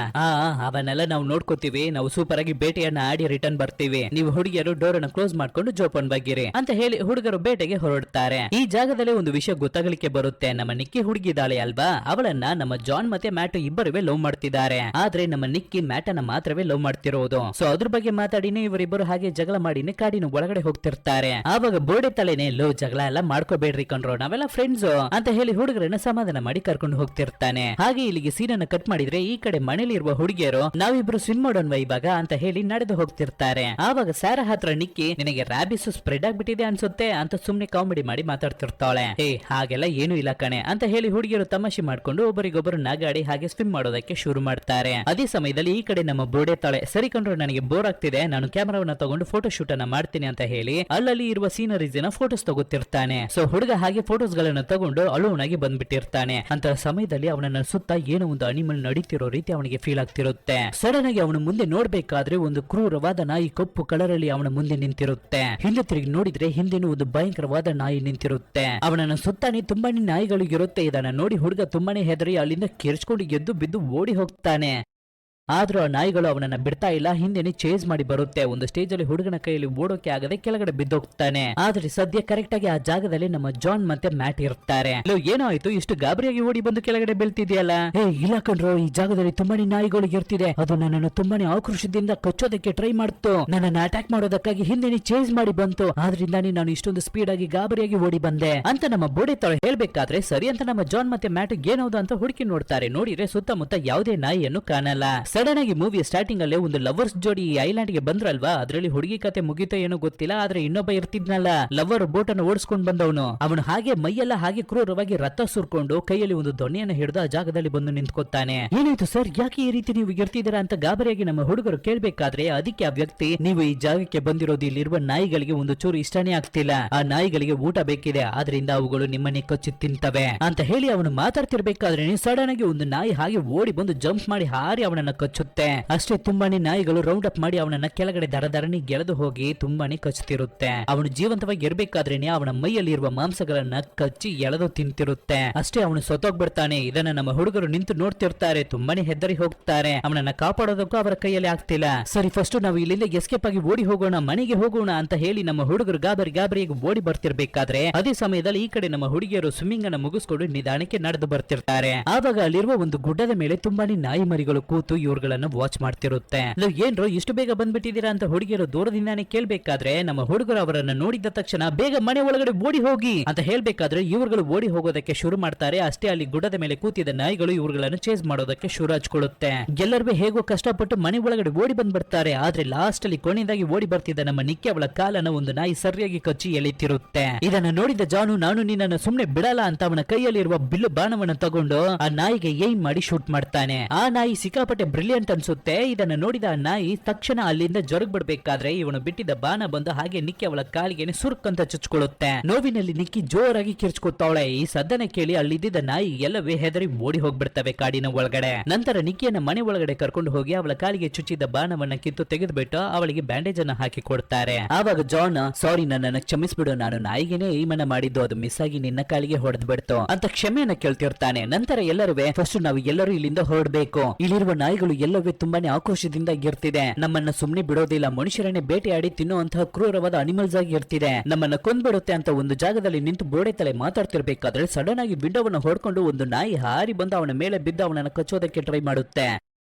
S1: ಅವನ್ನೆಲ್ಲ ನಾವು ನೋಡ್ಕೋತೀವಿ, ನಾವು ಸೂಪರ್ ಆಗಿ ಬೇಟೆಯನ್ನ ಆಡಿ ರಿಟರ್ನ್ ಬರ್ತೀವಿ, ನೀವು ಹುಡುಗಿಯರು ಡೋರ್ ಅನ್ನ ಕ್ಲೋಸ್ ಮಾಡ್ಕೊಂಡು ಜೋಪಾನ್ ಬಗ್ಗಿರಿ ಅಂತ ಹೇಳಿ ಹುಡುಗರು ಬೇಟೆಗೆ ಹೊರಡ್ತಾರೆ. ಈ ಜಾಗದಲ್ಲಿ ಒಂದು ವಿಷಯ ಗೊತ್ತಾಗಲಿಕ್ಕೆ ಬರುತ್ತೆ, ನಮ್ಮ ನಿಕ್ಕಿ ಹುಡುಗಿದ್ದಾಳೆ ಅಲ್ವಾ, ಅವಳನ್ನ ನಮ್ಮ ಜಾನ್ ಮತ್ತೆ ಮ್ಯಾಟ್ ಇಬ್ಬರುವೇ ಲವ್ ಮಾಡ್ತಿದ್ದಾರೆ, ಆದ್ರೆ ನಮ್ಮ ನಿಕ್ಕಿ ಮ್ಯಾಟ್ ಅನ್ನ ಮಾತ್ರವೇ ಲವ್ ಮಾಡ್ತಿರೋದು. ಸೊ ಅದ್ರ ಬಗ್ಗೆ ಮಾತಾಡಿನೇ ಇವರಿಬ್ಬರು ಹಾಗೆ ಜಗಳ ಮಾಡಿನೇ ಕಾಡಿನ ಒಳಗಡೆ ಹೋಗ್ತಿರ್ತಾರೆ. ಆವಾಗ ಬೋರ್ಡೆ ತಲೆನೆ ಲೋ ಜಗಳ ಎಲ್ಲ ಮಾಡ್ಕೋಬೇಡ್ರಿ ಕಣ್ರೋ, ನಾವೆಲ್ಲ ಫ್ರೆಂಡ್ಸ್ ಅಂತ ಹೇಳಿ ಹುಡುಗರನ್ನ ಸಮಾಧಾನ ಮಾಡಿ ಕರ್ಕೊಂಡು ಹೋಗ್ತಿರ್ತಾನೆ. ಹಾಗೆ ಇಲ್ಲಿಗೆ ಸೀನನ್ನ ಕಟ್ ಮಾಡಿದ್ರೆ ಈ ಕಡೆ ಮನೇಲಿ ಇರುವ ಹುಡುಗಿಯರು ನಾವಿಬ್ರು ಸ್ವಿಮ್ ಮಾಡೋಣ ಇವಾಗ ಅಂತ ಹೇಳಿ ನಡೆದು ಹೋಗ್ತಿರ್ತಾರೆ. ಆವಾಗ ಸ್ಯಾರ ಹತ್ರ ನಿಕ್ಕಿ ನಿನಗೆ ರ್ಯಾಬಿಸ್ ಸ್ಪ್ರೆಡ್ ಆಗ್ಬಿಟ್ಟಿದೆ ಅನ್ಸುತ್ತೆ ಅಂತ ಸುಮ್ನೆ ಕಾಮಿಡಿ ಮಾಡಿ ಮಾತಾಡ್ತಿರ್ತಾಳೆ. ಹಾಗೆಲ್ಲ ಏನು ಇಲ್ಲ ಕಣೆ ಅಂತ ಹೇಳಿ ಹುಡುಗಿಯರು ತಮಾಷೆ ಮಾಡ್ಕೊಂಡು ಒಬ್ಬರಿಗೊಬ್ಬರು ನಗಾಡಿ ಹಾಗೆ ಸ್ವಿಮ್ ಮಾಡೋದಕ್ಕೆ ಶುರು ಮಾಡ್ತಾರೆ. ಅದೇ ಸಮಯದಲ್ಲಿ ಈ ಕಡೆ ನಮ್ಮ ಬೋರ್ಡೆ ತಾಳೆ ಸರಿ ಕಂಡ್ರು ನನಗೆ ಬೋರ್ ಆಗ್ತಿದೆ, ನಾನು ಕ್ಯಾಮರಾವನ್ನ ತಗೊಂಡು ಫೋಟೋ ಶೂಟ್ ಅನ್ನ ಮಾಡ್ತೀನಿ ಅಂತ ಹೇಳಿ ಅಲ್ಲಲ್ಲಿ ಇರುವ ಸೀನರೀಸ್ ನ ಫೋಟೋಸ್ ತಗೋತಿರ್ತಾನೆ. ಸೊ ಹುಡುಗ ಹಾಗೆ ಫೋಟೋಸ್ ಗಳನ್ನ ತಗೊಂಡು ಅಲೋನ್ ಆಗಿ ಬಂದ್ಬಿಟ್ಟಿರ್ತಾನೆ. ಅಂತ ಸಮಯದಲ್ಲಿ ಅವನನ್ನ ಸುತ್ತ ಏನೋ ಒಂದು ಅನಿಮಲ್ ನಡೀತಿರೋ ರೀತಿ ಅವನಿಗೆ ಫೀಲ್ ಆಗ್ತಿರುತ್ತೆ. ಸಡನ್ ಆಗಿ ಅವನ ಮುಂದೆ ನೋಡ್ಬೇಕಾದ್ರೆ ಒಂದು ಕ್ರೂರವಾದ ನಾಯಿ ಕಪ್ಪು ಕಲರ್ ಅಲ್ಲಿ ಅವನ ಮುಂದೆ ನಿಂತಿರುತ್ತೆ. ಹಿಂದೆ ತಿರುಗಿ ನೋಡಿದ್ರೆ ಹಿಂದೆನೂ ಒಂದು ಭಯಂಕರವಾದ ನಾಯಿ ನಿಂತಿರುತ್ತೆ. ಅವನನ್ನ ಸುತ್ತಾನೆ ತುಂಬಾನೇ ನಾಯಿಗಳು ಇರುತ್ತೆ. ಇದನ್ನ ನೋಡಿ ಹುಡುಗ ತುಂಬಾನೇ ಹೆದರಿ ಅಲ್ಲಿಂದ ಕಿರ್ಚ್ಕೊಂಡು ಎದ್ದು ಬಿದ್ದು ಓಡಿ ಹೋಗ್ತಾನೆ. ಆದ್ರೂ ಆ ನಾಯಿಗಳು ಅವನನ್ನ ಬಿಡ್ತಾ ಇಲ್ಲ, ಹಿಂದೆನೆ ಚೇಸ್ ಮಾಡಿ ಬರುತ್ತೆ. ಒಂದು ಸ್ಟೇಜ್ ಅಲ್ಲಿ ಹುಡುಗನ ಕೈಯಲ್ಲಿ ಓಡೋಕೆ ಆಗದೆ ಕೆಳಗಡೆ ಬಿದ್ದೋಗ್ತಾನೆ. ಆದ್ರೆ ಸದ್ಯ ಕರೆಕ್ಟ್ ಆಗಿ ಆ ಜಾಗದಲ್ಲಿ ನಮ್ಮ ಜಾನ್ ಮತ್ತೆ ಮ್ಯಾಟ್ ಇರ್ತಾರೆ. ಏನೋ ಆಯ್ತು, ಇಷ್ಟು ಗಾಬರಿಯಾಗಿ ಓಡಿ ಬಂದು ಕೆಳಗಡೆ ಬೀಳ್ತಿದ್ಯಲ್ಲ? ಇಲ್ಲ ಕಣ್ರೋ, ಈ ಜಾಗದಲ್ಲಿ ತುಂಬಾನೇ ನಾಯಿಗಳು ಇರ್ತಿದೆ, ಅದು ನನ್ನನ್ನು ತುಂಬಾನೇ ಆಕ್ರೋಶದಿಂದ ಕಚ್ಚೋದಕ್ಕೆ ಟ್ರೈ ಮಾಡ್ತು, ನನ್ನನ್ನು ಅಟ್ಯಾಕ್ ಮಾಡೋದಕ್ಕಾಗಿ ಹಿಂದೆನೆ ಚೇಸ್ ಮಾಡಿ ಬಂತು, ಆದ್ರಿಂದಾನೇ ನಾನು ಇಷ್ಟೊಂದು ಸ್ಪೀಡ್ ಆಗಿ ಗಾಬರಿಯಾಗಿ ಓಡಿ ಬಂದೆ ಅಂತ ನಮ್ಮ ಬೋಡೆ ತಳ ಹೇಳ್ಬೇಕಾದ್ರೆ ಸರಿ ಅಂತ ನಮ್ಮ ಜಾನ್ ಮತ್ತೆ ಮ್ಯಾಟ್ ಏನೋದು ಅಂತ ಹುಡುಕಿ ನೋಡ್ತಾರೆ. ನೋಡಿದ್ರೆ ಸುತ್ತಮುತ್ತ ಯಾವುದೇ ನಾಯಿಯನ್ನು ಕಾಣಲ್ಲ. ಸಡನ್ ಆಗಿ ಮೂವಿಯ ಸ್ಟಾರ್ಟಿಂಗ್ ಅಲ್ಲೇ ಒಂದು ಲವರ್ಸ್ ಜೋಡಿ ಈ ಐಲ್ಯಾಂಡ್ ಗೆ ಬಂದ್ರಲ್ವಾ, ಅದರಲ್ಲಿ ಹುಡುಗಿ ಕತೆ ಮುಗಿತೋ ಏನೋ ಗೊತ್ತಿಲ್ಲ, ಆದ್ರೆ ಇನ್ನೊಬ್ಬ ಇರ್ತಿದ್ನಲ್ಲ ಲವರ್ ಬೋಟ್ ಅನ್ನು ಓಡಿಸ್ಕೊಂಡ್ ಬಂದವನು, ಅವನು ಹಾಗೆ ಮೈಯೆಲ್ಲ ಹಾಗೆ ಕ್ರೂರವಾಗಿ ರಥ ಸುರ್ಕೊಂಡು ಕೈಯಲ್ಲಿ ಒಂದು ದೊಣ್ಣೆಯನ್ನು ಹಿಡಿದು ಆ ಜಾಗದಲ್ಲಿ ಬಂದು ನಿಂತ್ಕೊತಾನೆ. ಏನಾಯ್ತು ಸರ್, ಯಾಕೆ ಈ ರೀತಿ ನೀವು ಇರ್ತಿದ್ದೀರಾ ಅಂತ ಗಾಬರಿಯಾಗಿ ನಮ್ಮ ಹುಡುಗರು ಕೇಳ್ಬೇಕಾದ್ರೆ ಅದಕ್ಕೆ ಆ ವ್ಯಕ್ತಿ, ನೀವು ಈ ಜಾಗಕ್ಕೆ ಬಂದಿರೋದು ಇಲ್ಲಿರುವ ನಾಯಿಗಳಿಗೆ ಒಂದು ಚೂರು ಇಷ್ಟನೇ ಆಗ್ತಿಲ್ಲ, ಆ ನಾಯಿಗಳಿಗೆ ಊಟ ಬೇಕಿದೆ, ಆದ್ರಿಂದ ಅವುಗಳು ನಿಮ್ಮನ್ನೇ ಕಚ್ಚಿ ತಿಂತವೆ ಅಂತ ಹೇಳಿ ಅವನು ಮಾತಾಡ್ತಿರ್ಬೇಕಾದ್ರೆ ಸಡನ್ ಆಗಿ ಒಂದು ನಾಯಿ ಹಾಗೆ ಓಡಿ ಬಂದು ಜಂಪ್ ಮಾಡಿ ಹಾರಿ ಅವನನ್ನ ಕಚ್ಚುತ್ತೆ. ಅಷ್ಟೇ ತುಂಬಾನೇ ನಾಯಿಗಳು ರೌಂಡ್ ಅಪ್ ಮಾಡಿ ಅವನನ್ನ ಕೆಳಗಡೆ ದರದರನಿ ಗೆಳೆದು ಹೋಗಿ ತುಂಬಾನೇ ಕಚ್ಚುತ್ತಿರುತ್ತೆ. ಅವನು ಜೀವಂತವಾಗಿ ಇರ್ಬೇಕಾದ್ರೇನೆ ಅವನ ಮೈಯಲ್ಲಿ ಇರುವ ಮಾಂಸಗಳನ್ನ ಕಚ್ಚಿ ಎಳೆದು ತಿಂತಿರುತ್ತೆ. ಅಷ್ಟೇ ಅವನು ಸತ್ತೋಗ್ಬಿಡ್ತಾನೆ. ಇದನ್ನ ನಮ್ಮ ಹುಡುಗರು ನಿಂತು ನೋಡ್ತಿರ್ತಾರೆ, ತುಂಬಾನೇ ಹೆದರಿ ಹೋಗ್ತಾರೆ. ಅವನನ್ನ ಕಾಪಾಡೋದಕ್ಕೂ ಅವರ ಕೈಯಲ್ಲಿ ಆಗ್ತಿಲ್ಲ. ಸರಿ ಫಸ್ಟ್ ನಾವು ಇಲ್ಲಿಂದ ಎಸ್ಕೇಪ್ ಆಗಿ ಓಡಿ ಹೋಗೋಣ, ಮನೆಗೆ ಹೋಗೋಣ ಅಂತ ಹೇಳಿ ನಮ್ಮ ಹುಡುಗರು ಗಾಬರಿಯಾಗಿ ಓಡಿ ಬರ್ತಿರ್ಬೇಕಾದ್ರೆ ಅದೇ ಸಮಯದಲ್ಲಿ ಈ ಕಡೆ ನಮ್ಮ ಹುಡುಗಿಯರು ಸ್ವಿಮ್ಮಿಂಗ್ ಅನ್ನ ಮುಗಿಸ್ಕೊಂಡು ನಿಧಾನಕ್ಕೆ ನಡೆದು ಬರ್ತಿರ್ತಾರೆ. ಆವಾಗ ಅಲ್ಲಿರುವ ಒಂದು ಗುಡ್ಡದ ಮೇಲೆ ತುಂಬಾನೇ ನಾಯಿ ಮರಿಗಳು ಕೂತು ಇವ್ರುಗಳನ್ನ ವಾಚ್ ಮಾಡ್ತಿರುತ್ತೆ. ಏನ್ರೋ ಇಷ್ಟು ಬೇಗ ಬಂದ್ಬಿಟ್ಟಿದ್ದೀರಾ ಅಂತ ಹುಡುಗಿಯರು ದೂರದಿಂದಾನೇ ಕೇಳ್ಬೇಕಾದ್ರೆ ನಮ್ಮ ಹುಡುಗರು ಅವರನ್ನ ನೋಡಿದ ತಕ್ಷಣ ಬೇಗ ಮನೆ ಒಳಗಡೆ ಓಡಿ ಹೋಗಿ ಅಂತ ಹೇಳ್ಬೇಕಾದ್ರೆ ಇವ್ರುಗಳು ಓಡಿ ಹೋಗೋದಕ್ಕೆ ಶುರು ಮಾಡ್ತಾರೆ. ಅಷ್ಟೇ ಅಲ್ಲಿ ಗುಡ್ಡದ ಮೇಲೆ ಕೂತಿದ್ದ ನಾಯಿಗಳು ಇವ್ರುಗಳನ್ನು ಚೇಸ್ ಮಾಡೋದಕ್ಕೆ ಶುರು ಹಚ್ಕೊಳ್ಳುತ್ತೆ. ಎಲ್ಲರೂ ಹೇಗೋ ಕಷ್ಟಪಟ್ಟು ಮನೆ ಒಳಗಡೆ ಓಡಿ ಬಂದ್ಬಿಡ್ತಾರೆ. ಆದ್ರೆ ಲಾಸ್ಟ್ ಅಲ್ಲಿ ಕೊನೆಯದಾಗಿ ಓಡಿ ಬರ್ತಿದ್ದ ನಮ್ಮ ನಿಕ್ಕಿ ಅವಳ ಕಾಲನ್ನ ಒಂದು ನಾಯಿ ಸರಿಯಾಗಿ ಕಚ್ಚಿ ಎಳಿತಿರುತ್ತೆ. ಇದನ್ನ ನೋಡಿದ ಜಾನು, ನಾನು ನಿನ್ನನ್ನು ಸುಮ್ನೆ ಬಿಡಲ್ಲ ಅಂತ ಅವನ ಕೈಯಲ್ಲಿರುವ ಬಿಲ್ಲು ಬಾಣವನ್ನು ತಗೊಂಡು ಆ ನಾಯಿಗೆ ಏನ್ ಮಾಡಿ ಶೂಟ್ ಮಾಡ್ತಾನೆ. ಆ ನಾಯಿ ಸಿಕ್ಕಾಪಟ್ಟೆ ಬ್ರಿಲಿಯಂಟ್ ಬ್ರಿಲಿಯಂಟ್ ಅನ್ಸುತ್ತೆ. ಇದನ್ನ ನೋಡಿದ ಆ ನಾಯಿ ತಕ್ಷಣ ಅಲ್ಲಿಂದ ಜರುಗ್ ಬಿಡ್ಬೇಕಾದ್ರೆ ಇವನು ಬಿಟ್ಟಿದ್ದ ಬಾಣ ಬಂದು ಹಾಗೆ ನಿಕ್ಕಿ ಅವಳ ಕಾಲಿಗೆ ಸುರುಕ್ ಅಂತ ಚುಚ್ಕೊಳ್ಳುತ್ತೆ. ನೋವಿನಲ್ಲಿ ನಿಕ್ಕಿ ಜೋರಾಗಿ ಕಿರ್ಚ್ಕೊತಾವಳೆ. ಈ ಸದ್ದನೆ ಕೇಳಿ ಅಲ್ಲಿದ್ದ ನಾಯಿ ಎಲ್ಲವೇ ಹೆದರಿ ಓಡಿ ಹೋಗ್ಬಿಡ್ತವೆ ಕಾಡಿನ ಒಳಗಡೆ. ನಂತರ ನಿಕ್ಕಿಯನ್ನ ಮನೆ ಒಳಗಡೆ ಕರ್ಕೊಂಡು ಹೋಗಿ ಅವಳ ಕಾಲಿಗೆ ಚುಚ್ಚಿದ ಬಾಣವನ್ನ ಕಿತ್ತು ತೆಗೆದುಬಿಟ್ಟು ಅವಳಿಗೆ ಬ್ಯಾಂಡೇಜ್ ಅನ್ನ ಹಾಕಿ ಕೊಡ್ತಾರೆ. ಆವಾಗ ಜಾನ್, ಸಾರಿ, ನನ್ನನ್ನ ಕ್ಷಮಿಸ್ಬಿಡು, ನಾನು ನಾಯಿಗೆನೆ ಈ ಮನ ಮಾಡಿದ್ದು, ಅದು ಮಿಸ್ ಆಗಿ ನಿನ್ನ ಕಾಲಿಗೆ ಹೊಡೆದ್ ಬಿಡ್ತು ಅಂತ ಕ್ಷಮೆಯನ್ನ ಕೇಳ್ತಿರ್ತಾನೆ. ನಂತರ ಎಲ್ಲರೂ ಫಸ್ಟ್ ನಾವು ಎಲ್ಲರೂ ಇಲ್ಲಿಂದ ಹೊರಡಬೇಕು, ಇಲ್ಲಿರುವ ನಾಯಿಗಳು ಎಲ್ಲವೇ ತುಂಬಾನೇ ಆಕ್ರೋಶದಿಂದ ಇರ್ತಿದೆ, ನಮ್ಮನ್ನ ಸುಮ್ನೆ ಬಿಡೋದಿಲ್ಲ, ಮನುಷ್ಯರನ್ನೇ ಬೇಟೆಯಾಡಿ ತಿನ್ನುವಂತಹ ಕ್ರೂರವಾದ ಅನಿಮಲ್ಸ್ ಆಗಿ ಇರ್ತಿದೆ, ನಮ್ಮನ್ನ ಕೊಂದ್ಬಿಡುತ್ತೆ ಅಂತ ಒಂದು ಜಾಗದಲ್ಲಿ ನಿಂತು ಬೋಡೆ ತಲೆ ಮಾತಾಡ್ತಿರ್ಬೇಕಾದ್ರೆ ಸಡನ್ ಆಗಿ ವಿಂಡೋವನ್ನ ಹೊಡ್ಕೊಂಡು ಒಂದು ನಾಯಿ ಹಾರಿ ಬಂದು ಅವನ ಮೇಲೆ ಬಿದ್ದು ಅವನನ್ನ ಕಚ್ಚೋದಕ್ಕೆ ಟ್ರೈ ಮಾಡುತ್ತೆ.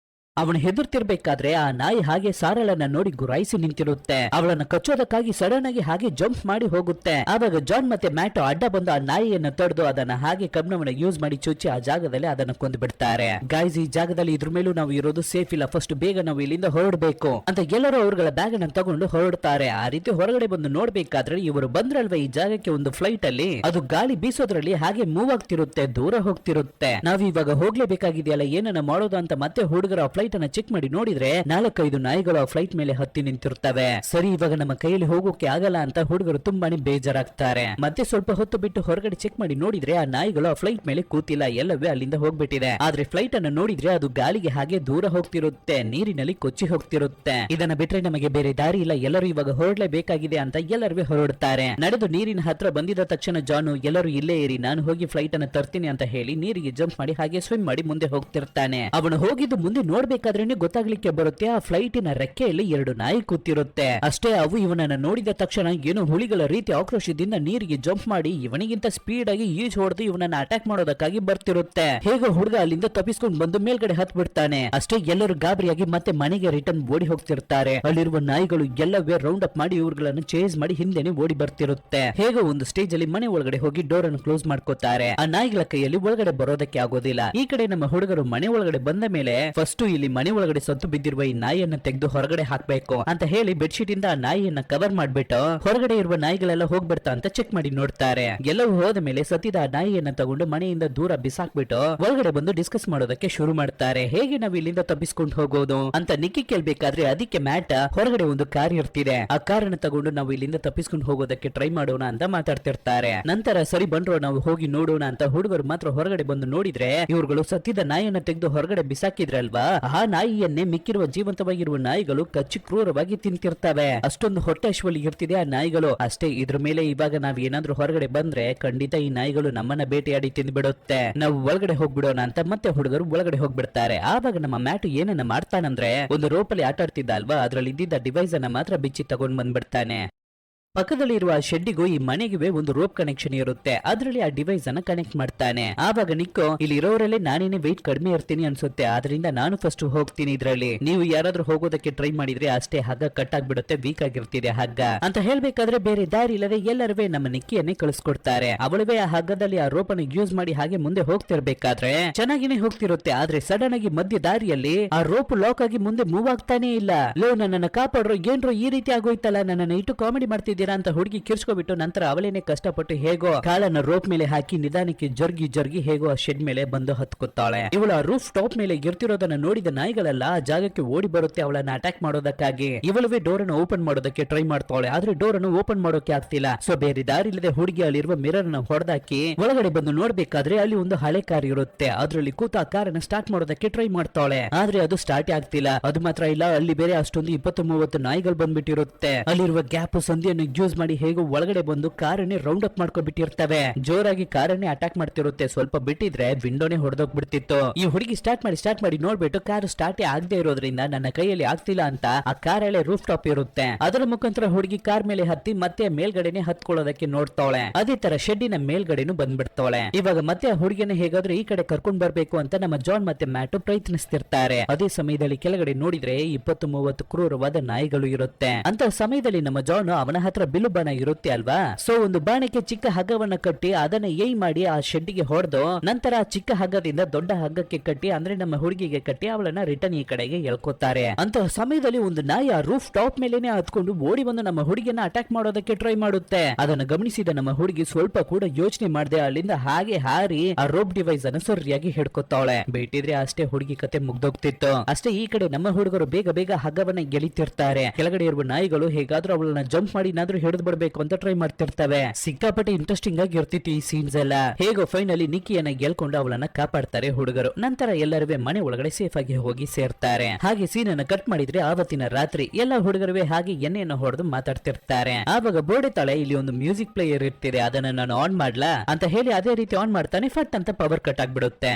S1: ಅವನು ಹೆದರ್ತಿರ್ಬೇಕಾದ್ರೆ ಆ ನಾಯಿ ಹಾಗೆ ಸಾರಳನ್ನ ನೋಡಿ ಗುರಾಯಿಸಿ ನಿಂತಿರುತ್ತೆ. ಅವಳನ್ನ ಕಚ್ಚೋದಕ್ಕಾಗಿ ಸಡನ್ ಆಗಿ ಹಾಗೆ ಜಂಪ್ ಮಾಡಿ ಹೋಗುತ್ತೆ. ಆವಾಗ ಜಾನ್ ಮತ್ತೆ ಮ್ಯಾಟ್ ಅಡ್ಡ ಬಂದು ಆ ನಾಯಿಯನ್ನು ತಡೆದು ಅದನ್ನ ಹಾಗೆ ಕಬ್ಣವನ್ನ ಯೂಸ್ ಮಾಡಿ ಚುಚ್ಚಿ ಆ ಜಾಗದಲ್ಲಿ ಅದನ್ನ ಕೊಂದು ಬಿಡ್ತಾರೆ. ಗಾಯ್ಸ್, ಈ ಜಾಗದಲ್ಲಿ ಇದ್ರ ಮೇಲೂ ನಾವು ಇರೋದು ಸೇಫ್ ಇಲ್ಲ, ಫಸ್ಟ್ ಬೇಗ ನಾವು ಇಲ್ಲಿಂದ ಹೊರಡಬೇಕು ಅಂತ ಎಲ್ಲರೂ ಅವರುಗಳ ಬ್ಯಾಗ್ ಅನ್ನ ತಗೊಂಡು ಹೊರಡ್ತಾರೆ. ಆ ರೀತಿ ಹೊರಗಡೆ ಬಂದು ನೋಡ್ಬೇಕಾದ್ರೆ ಇವರು ಬಂದ್ರಲ್ವ ಈ ಜಾಗಕ್ಕೆ ಒಂದು ಫ್ಲೈಟ್ ಅಲ್ಲಿ, ಅದು ಗಾಳಿ ಬೀಸೋದ್ರಲ್ಲಿ ಹಾಗೆ ಮೂವ್ ಆಗ್ತಿರುತ್ತೆ, ದೂರ ಹೋಗ್ತಿರುತ್ತೆ. ನಾವು ಇವಾಗ ಹೋಗ್ಲೇಬೇಕಾಗಿದೆಯಲ್ಲ, ಏನನ್ನ ಮಾಡೋದು ಅಂತ ಮತ್ತೆ ಹುಡುಗರ ಫ್ಲೈಟ್ ಅನ್ನ ಚೆಕ್ ಮಾಡಿ ನೋಡಿದ್ರೆ 4-5 ನಾಯಿಗಳು ಆ ಫ್ಲೈಟ್ ಮೇಲೆ ಹತ್ತಿ ನಿಂತಿರ್ತವೆ. ಸರಿ, ಇವಾಗ ನಮ್ಮ ಕೈಯಲ್ಲಿ ಹೋಗೋಕೆ ಆಗಲ್ಲ ಅಂತ ಹುಡುಗರು ತುಂಬಾನೇ ಬೇಜಾರಾಗ್ತಾರೆ. ಮತ್ತೆ ಸ್ವಲ್ಪ ಹೊತ್ತು ಬಿಟ್ಟು ಹೊರಗಡೆ ಚೆಕ್ ಮಾಡಿ ನೋಡಿದ್ರೆ ಆ ನಾಯಿಗಳು ಆ ಫ್ಲೈಟ್ ಮೇಲೆ ಕೂತಿಲ್ಲ, ಎಲ್ಲವೇ ಅಲ್ಲಿಂದ ಹೋಗ್ಬಿಟ್ಟಿದೆ. ಆದ್ರೆ ಫ್ಲೈಟ್ ಅನ್ನು ನೋಡಿದ್ರೆ ಅದು ಗಾಳಿಗೆ ಹಾಗೆ ದೂರ ಹೋಗ್ತಿರುತ್ತೆ, ನೀರಿನಲ್ಲಿ ಕೊಚ್ಚಿ ಹೋಗ್ತಿರುತ್ತೆ. ಇದನ್ನ ಬಿಟ್ರೆ ನಮಗೆ ಬೇರೆ ದಾರಿ ಇಲ್ಲ, ಎಲ್ಲರೂ ಇವಾಗ ಹೊರಡಲೇಬೇಕಾಗಿದೆ ಅಂತ ಎಲ್ಲರೂ ಹೊರಡ್ತಾರೆ. ನಡೆದು ನೀರಿನ ಹತ್ರ ಬಂದಿದ ತಕ್ಷಣ ಜಾನು, ಎಲ್ಲರೂ ಇಲ್ಲೇ ಇರಿ, ನಾನು ಹೋಗಿ ಫ್ಲೈಟ್ ಅನ್ನು ತರ್ತೀನಿ ಅಂತ ಹೇಳಿ ನೀರಿಗೆ ಜಂಪ್ ಮಾಡಿ ಹಾಗೆ ಸ್ವಿಮ್ ಮಾಡಿ ಮುಂದೆ ಹೋಗ್ತಿರ್ತಾನೆ. ಅವನು ಹೋಗಿದ್ದು ಮುಂದೆ ನೋಡ್ಬೇಕಾದ್ರೇನೆ ಗೊತ್ತಾಗ್ಲಿಕ್ಕೆ ಬರುತ್ತೆ, ಆ ಫ್ಲೈಟಿನ ರೆಕ್ಕೆಯಲ್ಲಿ 2 ನಾಯಿ ಕೂತಿರುತ್ತೆ. ಅಷ್ಟೇ, ಅವು ಇವನನ್ನ ನೋಡಿದ ತಕ್ಷಣ ಏನೋ ಹುಲಿಗಳ ರೀತಿ ಆಕ್ರೋಶದಿಂದ ನೀರಿಗೆ ಜಂಪ್ ಮಾಡಿ ಇವನಿಗಿಂತ ಸ್ಪೀಡ್ ಆಗಿ ಈಜ್ ಹೊಡೆದು ಇವನನ್ನ ಅಟ್ಯಾಕ್ ಮಾಡೋದಕ್ಕಾಗಿ ಬರ್ತಿರುತ್ತೆ. ಹೇಗೋ ಹುಡುಗ ಅಲ್ಲಿಂದ ತಪ್ಪಿಸ್ಕೊಂಡು ಬಂದು ಮೇಲ್ಗಡೆ ಹತ್ ಬಿಡ್ತಾನೆ. ಅಷ್ಟೇ, ಎಲ್ಲರೂ ಗಾಬರಿಯಾಗಿ ಮತ್ತೆ ಮನೆಗೆ ರಿಟರ್ನ್ ಓಡಿ ಹೋಗ್ತಿರ್ತಾರೆ. ಅಲ್ಲಿರುವ ನಾಯಿಗಳು ಎಲ್ಲವೇ ರೌಂಡ್ ಅಪ್ ಮಾಡಿ ಇವ್ರುಗಳನ್ನು ಚೇಸ್ ಮಾಡಿ ಹಿಂದೆನೆ ಓಡಿ ಬರ್ತಿರುತ್ತೆ. ಹೇಗೋ ಒಂದು ಸ್ಟೇಜ್ ಅಲ್ಲಿ ಮನೆ ಒಳಗಡೆ ಹೋಗಿ ಡೋರ್ ಅನ್ನು ಕ್ಲೋಸ್ ಮಾಡ್ಕೋತಾರೆ. ಆ ನಾಯಿಗಳ ಕೈಯಲ್ಲಿ ಒಳಗಡೆ ಬರೋದಕ್ಕೆ ಆಗೋದಿಲ್ಲ. ಈ ಕಡೆ ನಮ್ಮ ಹುಡುಗರು ಮನೆ ಒಳಗಡೆ ಬಂದ ಮೇಲೆ ಫಸ್ಟ್ ಇಲ್ಲಿ ಮನೆ ಒಳಗಡೆ ಸತ್ತು ಬಿದ್ದಿರುವ ಈ ನಾಯಿಯನ್ನ ತೆಗೆದು ಹೊರಗಡೆ ಹಾಕ್ಬೇಕು ಅಂತ ಹೇಳಿ ಬೆಡ್ಶೀಟ್ ಇಂದ ಆ ನಾಯಿಯನ್ನ ಕವರ್ ಮಾಡ್ಬಿಟ್ಟು ಹೊರಗಡೆ ಇರುವ ನಾಯಿಗಳೆಲ್ಲ ಹೋಗ್ಬಿಡ್ತಾ ಅಂತ ಚೆಕ್ ಮಾಡಿ ನೋಡ್ತಾರೆ. ಎಲ್ಲವೂ ಹೋದ ಮೇಲೆ ಸತ್ತಿದ ಆ ನಾಯಿಯನ್ನ ತಗೊಂಡು ಮನೆಯಿಂದ ದೂರ ಬಿಸಾಕ್ಬಿಟ್ಟು ಒಳಗಡೆ ಬಂದು ಡಿಸ್ಕಸ್ ಮಾಡೋದಕ್ಕೆ ಶುರು ಮಾಡ್ತಾರೆ. ಹೇಗೆ ನಾವು ಇಲ್ಲಿಂದ ತಪ್ಪಿಸ್ಕೊಂಡು ಹೋಗೋದು ಅಂತ ನಿಕ್ಕಿ ಕೇಳ್ಬೇಕಾದ್ರೆ ಅದಕ್ಕೆ ಮ್ಯಾಟ್ ಹೊರಗಡೆ ಒಂದು ಕಾರ್ ಇರ್ತಿದೆ, ಆ ಕಾರನ್ನ ತಗೊಂಡು ನಾವು ಇಲ್ಲಿಂದ ತಪ್ಪಿಸ್ಕೊಂಡು ಹೋಗೋದಕ್ಕೆ ಟ್ರೈ ಮಾಡೋಣ ಅಂತ ಮಾತಾಡ್ತಿರ್ತಾರೆ. ನಂತರ ಸರಿ ಬನ್ರೋ ನಾವು ಹೋಗಿ ನೋಡೋಣ ಅಂತ ಹುಡುಗರು ಮಾತ್ರ ಹೊರಗಡೆ ಬಂದು ನೋಡಿದ್ರೆ ಇವ್ರುಗಳು ಸತ್ತಿದ ನಾಯಿಯನ್ನ ತೆಗೆದು ಹೊರಗಡೆ ಬಿಸಾಕಿದ್ರಲ್ವಾ, ಆ ನಾಯಿಯನ್ನೇ ಮಿಕ್ಕಿರುವ ಜೀವಂತವಾಗಿರುವ ನಾಯಿಗಳು ಕಚ್ಚಿ ಕ್ರೂರವಾಗಿ ತಿಂತಿರ್ತವೆ. ಅಷ್ಟೊಂದು ಹೊಟ್ಟೆ ಹಸಿವಲ್ಲಿ ಇರ್ತಿದೆ ಆ ನಾಯಿಗಳು. ಅಷ್ಟೇ, ಇದ್ರ ಮೇಲೆ ಇವಾಗ ನಾವ್ ಏನಾದ್ರೂ ಹೊರಗಡೆ ಬಂದ್ರೆ ಖಂಡಿತ ಈ ನಾಯಿಗಳು ನಮ್ಮನ್ನ ಬೇಟೆಯಾಡಿ ತಿಂದ್ಬಿಡುತ್ತೆ, ನಾವು ಒಳಗಡೆ ಹೋಗ್ಬಿಡೋಣ ಅಂತ ಮತ್ತೆ ಹುಡುಗರು ಒಳಗಡೆ ಹೋಗ್ಬಿಡ್ತಾರೆ. ಆವಾಗ ನಮ್ಮ ಮ್ಯಾಟು ಏನನ್ನ ಮಾಡ್ತಾನಂದ್ರೆ ಒಂದು ರೋಪಲ್ಲಿ ಆಟ ಆಡ್ತಿದ್ದ ಅಲ್ವಾ, ಅದ್ರಲ್ಲಿ ಇದ್ದಿದ್ದ ಡಿವೈಸ್ ಅನ್ನ ಮಾತ್ರ ಬಿಚ್ಚಿ ತಗೊಂಡ್ ಬಂದ್ಬಿಡ್ತಾನೆ. ಪಕ್ಕದಲ್ಲಿ ಇರುವ ಶೆಡ್ಡಿಗೂ ಈ ಮನೆಗೆ ಒಂದು ರೋಪ್ ಕನೆಕ್ಷನ್ ಇರುತ್ತೆ, ಅದರಲ್ಲಿ ಆ ಡಿವೈಸ್ ಅನ್ನ ಕನೆಕ್ಟ್ ಮಾಡ್ತಾನೆ. ಆವಾಗ ನಿಕ್ಕೋ, ಇಲ್ಲಿ ಇರೋರೆಲ್ಲ ನಾನೇನೆ ವೆಯ್ಟ್ ಕಡಿಮೆ ಇರ್ತೀನಿ ಅನ್ಸುತ್ತೆ, ಆದ್ರಿಂದ ನಾನು ಫಸ್ಟ್ ಹೋಗ್ತೀನಿ ಇದ್ರಲ್ಲಿ, ನೀವು ಯಾರಾದ್ರೂ ಹೋಗೋದಕ್ಕೆ ಟ್ರೈ ಮಾಡಿದ್ರೆ ಅಷ್ಟೇ ಹಗ್ಗ ಕಟ್ ಆಗ್ಬಿಡುತ್ತೆ, ವೀಕ್ ಆಗಿರ್ತಿದೆ ಹಗ್ಗ ಅಂತ ಹೇಳ್ಬೇಕಾದ್ರೆ ಬೇರೆ ದಾರಿ ಇಲ್ಲದೆ ಎಲ್ಲರೂ ನಮ್ಮ ನಿಕ್ಕಿಯನ್ನೇ ಕಳಿಸ್ಕೊಡ್ತಾರೆ. ಅವಳುವೆ ಆ ಹಗ್ಗದಲ್ಲಿ ಆ ರೋಪ್ ಅನ್ನು ಯೂಸ್ ಮಾಡಿ ಹಾಗೆ ಮುಂದೆ ಹೋಗ್ತಿರ್ಬೇಕಾದ್ರೆ ಚೆನ್ನಾಗಿನೇ ಹೋಗ್ತಿರುತ್ತೆ. ಆದ್ರೆ ಸಡನ್ ಆಗಿ ಮಧ್ಯ ದಾರಿಯಲ್ಲಿ ಆ ರೋಪ್ ಲಾಕ್ ಆಗಿ ಮುಂದೆ ಮೂವ್ ಆಗ್ತಾನೆ ಇಲ್ಲ. ಲೋ, ನನ್ನನ್ನ ಕಾಪಾಡ್ರು, ಏನ್ರು ಈ ರೀತಿ ಆಗೋಯ್ತಲ್ಲ, ನನ್ನನ್ನ ಇಟ್ಟು ಕಾಮಿಡಿ ಮಾಡ್ತಿದ್ದೀರಾ ಅಂತ ಹುಡುಗಿ ಕಿರ್ಚ್ಕೊಬಿಟ್ಟು ನಂತರ ಅವಳೇನೆ ಕಷ್ಟಪಟ್ಟು ಹೇಗೋ ಕಾಲನ್ನ ರೋಪ್ ಮೇಲೆ ಹಾಕಿ ನಿಧಾನಕ್ಕೆ ಜರ್ಗಿ ಹೇಗೋ ಆ ಶೆಡ್ ಮೇಲೆ ಬಂದು ಹತ್ಕೊತಾಳೆ. ಇವಳು ಆ ರೂಫ್ ಟಾಪ್ ಮೇಲೆ ಇರ್ತಿರೋದನ್ನ ನೋಡಿದ ನಾಯಿಗಳೆಲ್ಲ ಆ ಜಾಗಕ್ಕೆ ಓಡಿ ಬರುತ್ತೆ ಅವಳನ್ನ ಅಟ್ಯಾಕ್ ಮಾಡೋದಕ್ಕಾಗಿ. ಇವಳುವೆ ಡೋರ್ ಅನ್ನು ಓಪನ್ ಮಾಡೋದಕ್ಕೆ ಟ್ರೈ ಮಾಡ್ತಾಳೆ, ಆದ್ರೆ ಡೋರ್ ಅನ್ನು ಓಪನ್ ಮಾಡೋಕೆ ಆಗ್ತಿಲ್ಲ. ಸೊ ಬೇರೆ ದಾರಿ ಇಲ್ಲದೆ ಹುಡುಗಿ ಅಲ್ಲಿರುವ ಮಿರರ್ ಅನ್ನು ಹೊಡೆದಾಕಿ ಒಳಗಡೆ ಬಂದು ನೋಡ್ಬೇಕಾದ್ರೆ ಅಲ್ಲಿ ಒಂದು ಹಳೆ ಕಾರ್ ಇರುತ್ತೆ, ಅದ್ರಲ್ಲಿ ಕೂತ ಆ ಕಾರನ್ನ ಸ್ಟಾರ್ಟ್ ಮಾಡೋದಕ್ಕೆ ಟ್ರೈ ಮಾಡ್ತಾಳೆ. ಆದ್ರೆ ಅದು ಸ್ಟಾರ್ಟ್ ಆಗ್ತಿಲ್ಲ. ಅದು ಮಾತ್ರ ಇಲ್ಲ, ಅಲ್ಲಿ ಬೇರೆ ಅಷ್ಟೊಂದು 20-30 ನಾಯಿಗಳು ಬಂದ್ಬಿಟ್ಟಿರುತ್ತೆ. ಅಲ್ಲಿರುವ ಗ್ಯಾಪ್ ಸಂಧಿಯನ್ನು ಯೂಸ್ ಮಾಡಿ ಹೇಗೋ ಒಳಗಡೆ ಬಂದು ಕಾರನ್ನೇ ರೌಂಡ್ ಅಪ್ ಮಾಡ್ಕೊಂಡ್ಬಿಟ್ಟಿರ್ತವೆ. ಜೋರಾಗಿ ಕಾರನ್ನೇ ಅಟ್ಯಾಕ್ ಮಾಡ್ತಿರುತ್ತೆ. ಸ್ವಲ್ಪ ಬಿಟ್ಟಿದ್ರೆ ವಿಂಡೋನೇ ಹೊಡೆದೋಗ್ಬಿಡ್ತಿತ್ತು. ಈ ಹುಡುಗಿ ಸ್ಟಾರ್ಟ್ ಮಾಡಿ ನೋಡ್ಬಿಟ್ಟು ಕಾರು ಸ್ಟಾರ್ಟ್ ಆಗದೆ ಇರೋದ್ರಿಂದ ನನ್ನ ಕೈಯಲ್ಲಿ ಆಗ್ತಿಲ್ಲ ಅಂತ ಆ ಕಾರಲ್ಲೇ ರೂಫ್ ಟಾಪ್ ಇರುತ್ತೆ, ಅದರ ಮುಖಾಂತರ ಹುಡುಗಿ ಕಾರ್ ಮೇಲೆ ಹತ್ತಿ ಮತ್ತೆ ಮೇಲ್ಗಡೆನೆ ಹತ್ಕೊಳ್ಳೋದಕ್ಕೆ ನೋಡ್ತಾಳೆ. ಅದೇ ತರ ಶೆಡ್ಡಿನ ಮೇಲ್ಗಡೆನು ಬಂದ್ಬಿಡ್ತಾಳೆ. ಇವಾಗ ಮತ್ತೆ ಆ ಹುಡುಗಿನ ಹೇಗಾದ್ರೂ ಈ ಕಡೆ ಕರ್ಕೊಂಡ್ ಬರ್ಬೇಕು ಅಂತ ನಮ್ಮ ಜಾನ್ ಮತ್ತೆ ಮ್ಯಾಟು ಪ್ರಯತ್ನಿಸ್ತಿರ್ತಾರೆ. ಅದೇ ಸಮಯದಲ್ಲಿ ಕೆಳಗಡೆ ನೋಡಿದ್ರೆ 20-30 ಕ್ರೂರವಾದ ನಾಯಿಗಳು ಇರುತ್ತೆ. ಅಂತ ಸಮಯದಲ್ಲಿ ನಮ್ಮ ಜಾನ್ ಅವನ ಹತ್ರ ಬಿಲ್ಲು ಬಾಣ ಇರುತ್ತೆ ಅಲ್ವಾ, ಸೊ ಒಂದು ಬಾಣಕ್ಕೆ ಚಿಕ್ಕ ಹಗ್ಗವನ್ನ ಕಟ್ಟಿ ಅದನ್ನ ಏಯ್ ಮಾಡಿ ಆ ಶೆಡ್ಡಿಗೆ ಹೊಡೆದು ನಂತರ ಆ ಚಿಕ್ಕ ಹಗ್ಗದಿಂದ ದೊಡ್ಡ ಹಗ್ಗಕ್ಕೆ ಕಟ್ಟಿ ಅಂದ್ರೆ ನಮ್ಮ ಹುಡುಗಿಗೆ ಕಟ್ಟಿ ಅವಳನ್ನ ರಿಟರ್ನ್ ಈ ಕಡೆಗೆ ಎಳ್ಕೊತಾರೆ. ಅಂತ ಸಮಯದಲ್ಲಿ ಒಂದು ನಾಯಿ ಆ ರೂಫ್ ಟಾಪ್ ಮೇಲೆನೆ ಹತ್ಕೊಂಡು ಓಡಿ ಬಂದು ನಮ್ಮ ಹುಡುಗಿಯನ್ನ ಅಟ್ಯಾಕ್ ಮಾಡೋದಕ್ಕೆ ಟ್ರೈ ಮಾಡುತ್ತೆ. ಅದನ್ನು ಗಮನಿಸಿದ ನಮ್ಮ ಹುಡುಗಿ ಸ್ವಲ್ಪ ಕೂಡ ಯೋಚನೆ ಮಾಡದೆ ಅಲ್ಲಿಂದ ಹಾಗೆ ಹಾರಿ ಆ ರೋಪ್ ಡಿವೈಸ್ ಅನ್ನು ಸರಿಯಾಗಿ ಹಿಡ್ಕೊತಾವಳೆ. ಬೇಟಿದ್ರೆ ಅಷ್ಟೇ ಹುಡುಗಿ ಕತೆ ಮುಗ್ದೋಗ್ತಿತ್ತು. ಅಷ್ಟೇ ಈ ಕಡೆ ನಮ್ಮ ಹುಡುಗರು ಬೇಗ ಬೇಗ ಹಗ್ಗವನ್ನ ಗೆಳಿತಿರ್ತಾರೆ. ಕೆಳಗಡೆ ಇರುವ ನಾಯಿಗಳು ಹೇಗಾದ್ರೂ ಅವಳನ್ನ ಜಂಪ್ ಮಾಡಿ ಏನಾದ್ರೂ ಹಿಡಿದು ಬಿಡಬೇಕು ಅಂತ ಟ್ರೈ ಮಾಡ್ತಿರ್ತವೆ. ಸಿಕ್ಕಾಪಟ್ಟೆ ಇಂಟ್ರೆಸ್ಟಿಂಗ್ ಆಗಿ ಇರ್ತಿತ್ತು ಈ ಸೀನ್ಸ್ ಎಲ್ಲ. ಹೇಗೋ ಫೈನಲಿ ನಿಕ್ಕಿಯನ್ನ ಗೆಲ್ಕೊಂಡು ಅವಳನ್ನ ಕಾಪಾಡ್ತಾರೆ ಹುಡುಗರು. ನಂತರ ಎಲ್ಲರೂ ಮನೆ ಒಳಗಡೆ ಸೇಫ್ ಆಗಿ ಹೋಗಿ ಸೇರ್ತಾರೆ. ಹಾಗೆ ಸೀನ್ ಅನ್ನ ಕಟ್ ಮಾಡಿದ್ರೆ ಆವತ್ತಿನ ರಾತ್ರಿ ಎಲ್ಲ ಹುಡುಗರುವೆ ಹಾಗೆ ಎಣ್ಣೆಯನ್ನು ಹೊಡೆದು ಮಾತಾಡ್ತಿರ್ತಾರೆ. ಆವಾಗ ಬೋಡೆ ತಳೆ ಇಲ್ಲಿ ಒಂದು ಮ್ಯೂಸಿಕ್ ಪ್ಲೇಯರ್ ಇರ್ತಿದೆ, ಅದನ್ನ ನಾನು ಆನ್ ಮಾಡ್ಲಾ ಅಂತ ಹೇಳಿ ಅದೇ ರೀತಿ ಆನ್ ಮಾಡ್ತಾನೆ. ಫಟ್ ಅಂತ ಪವರ್ ಕಟ್ ಆಗ್ಬಿಡುತ್ತೆ.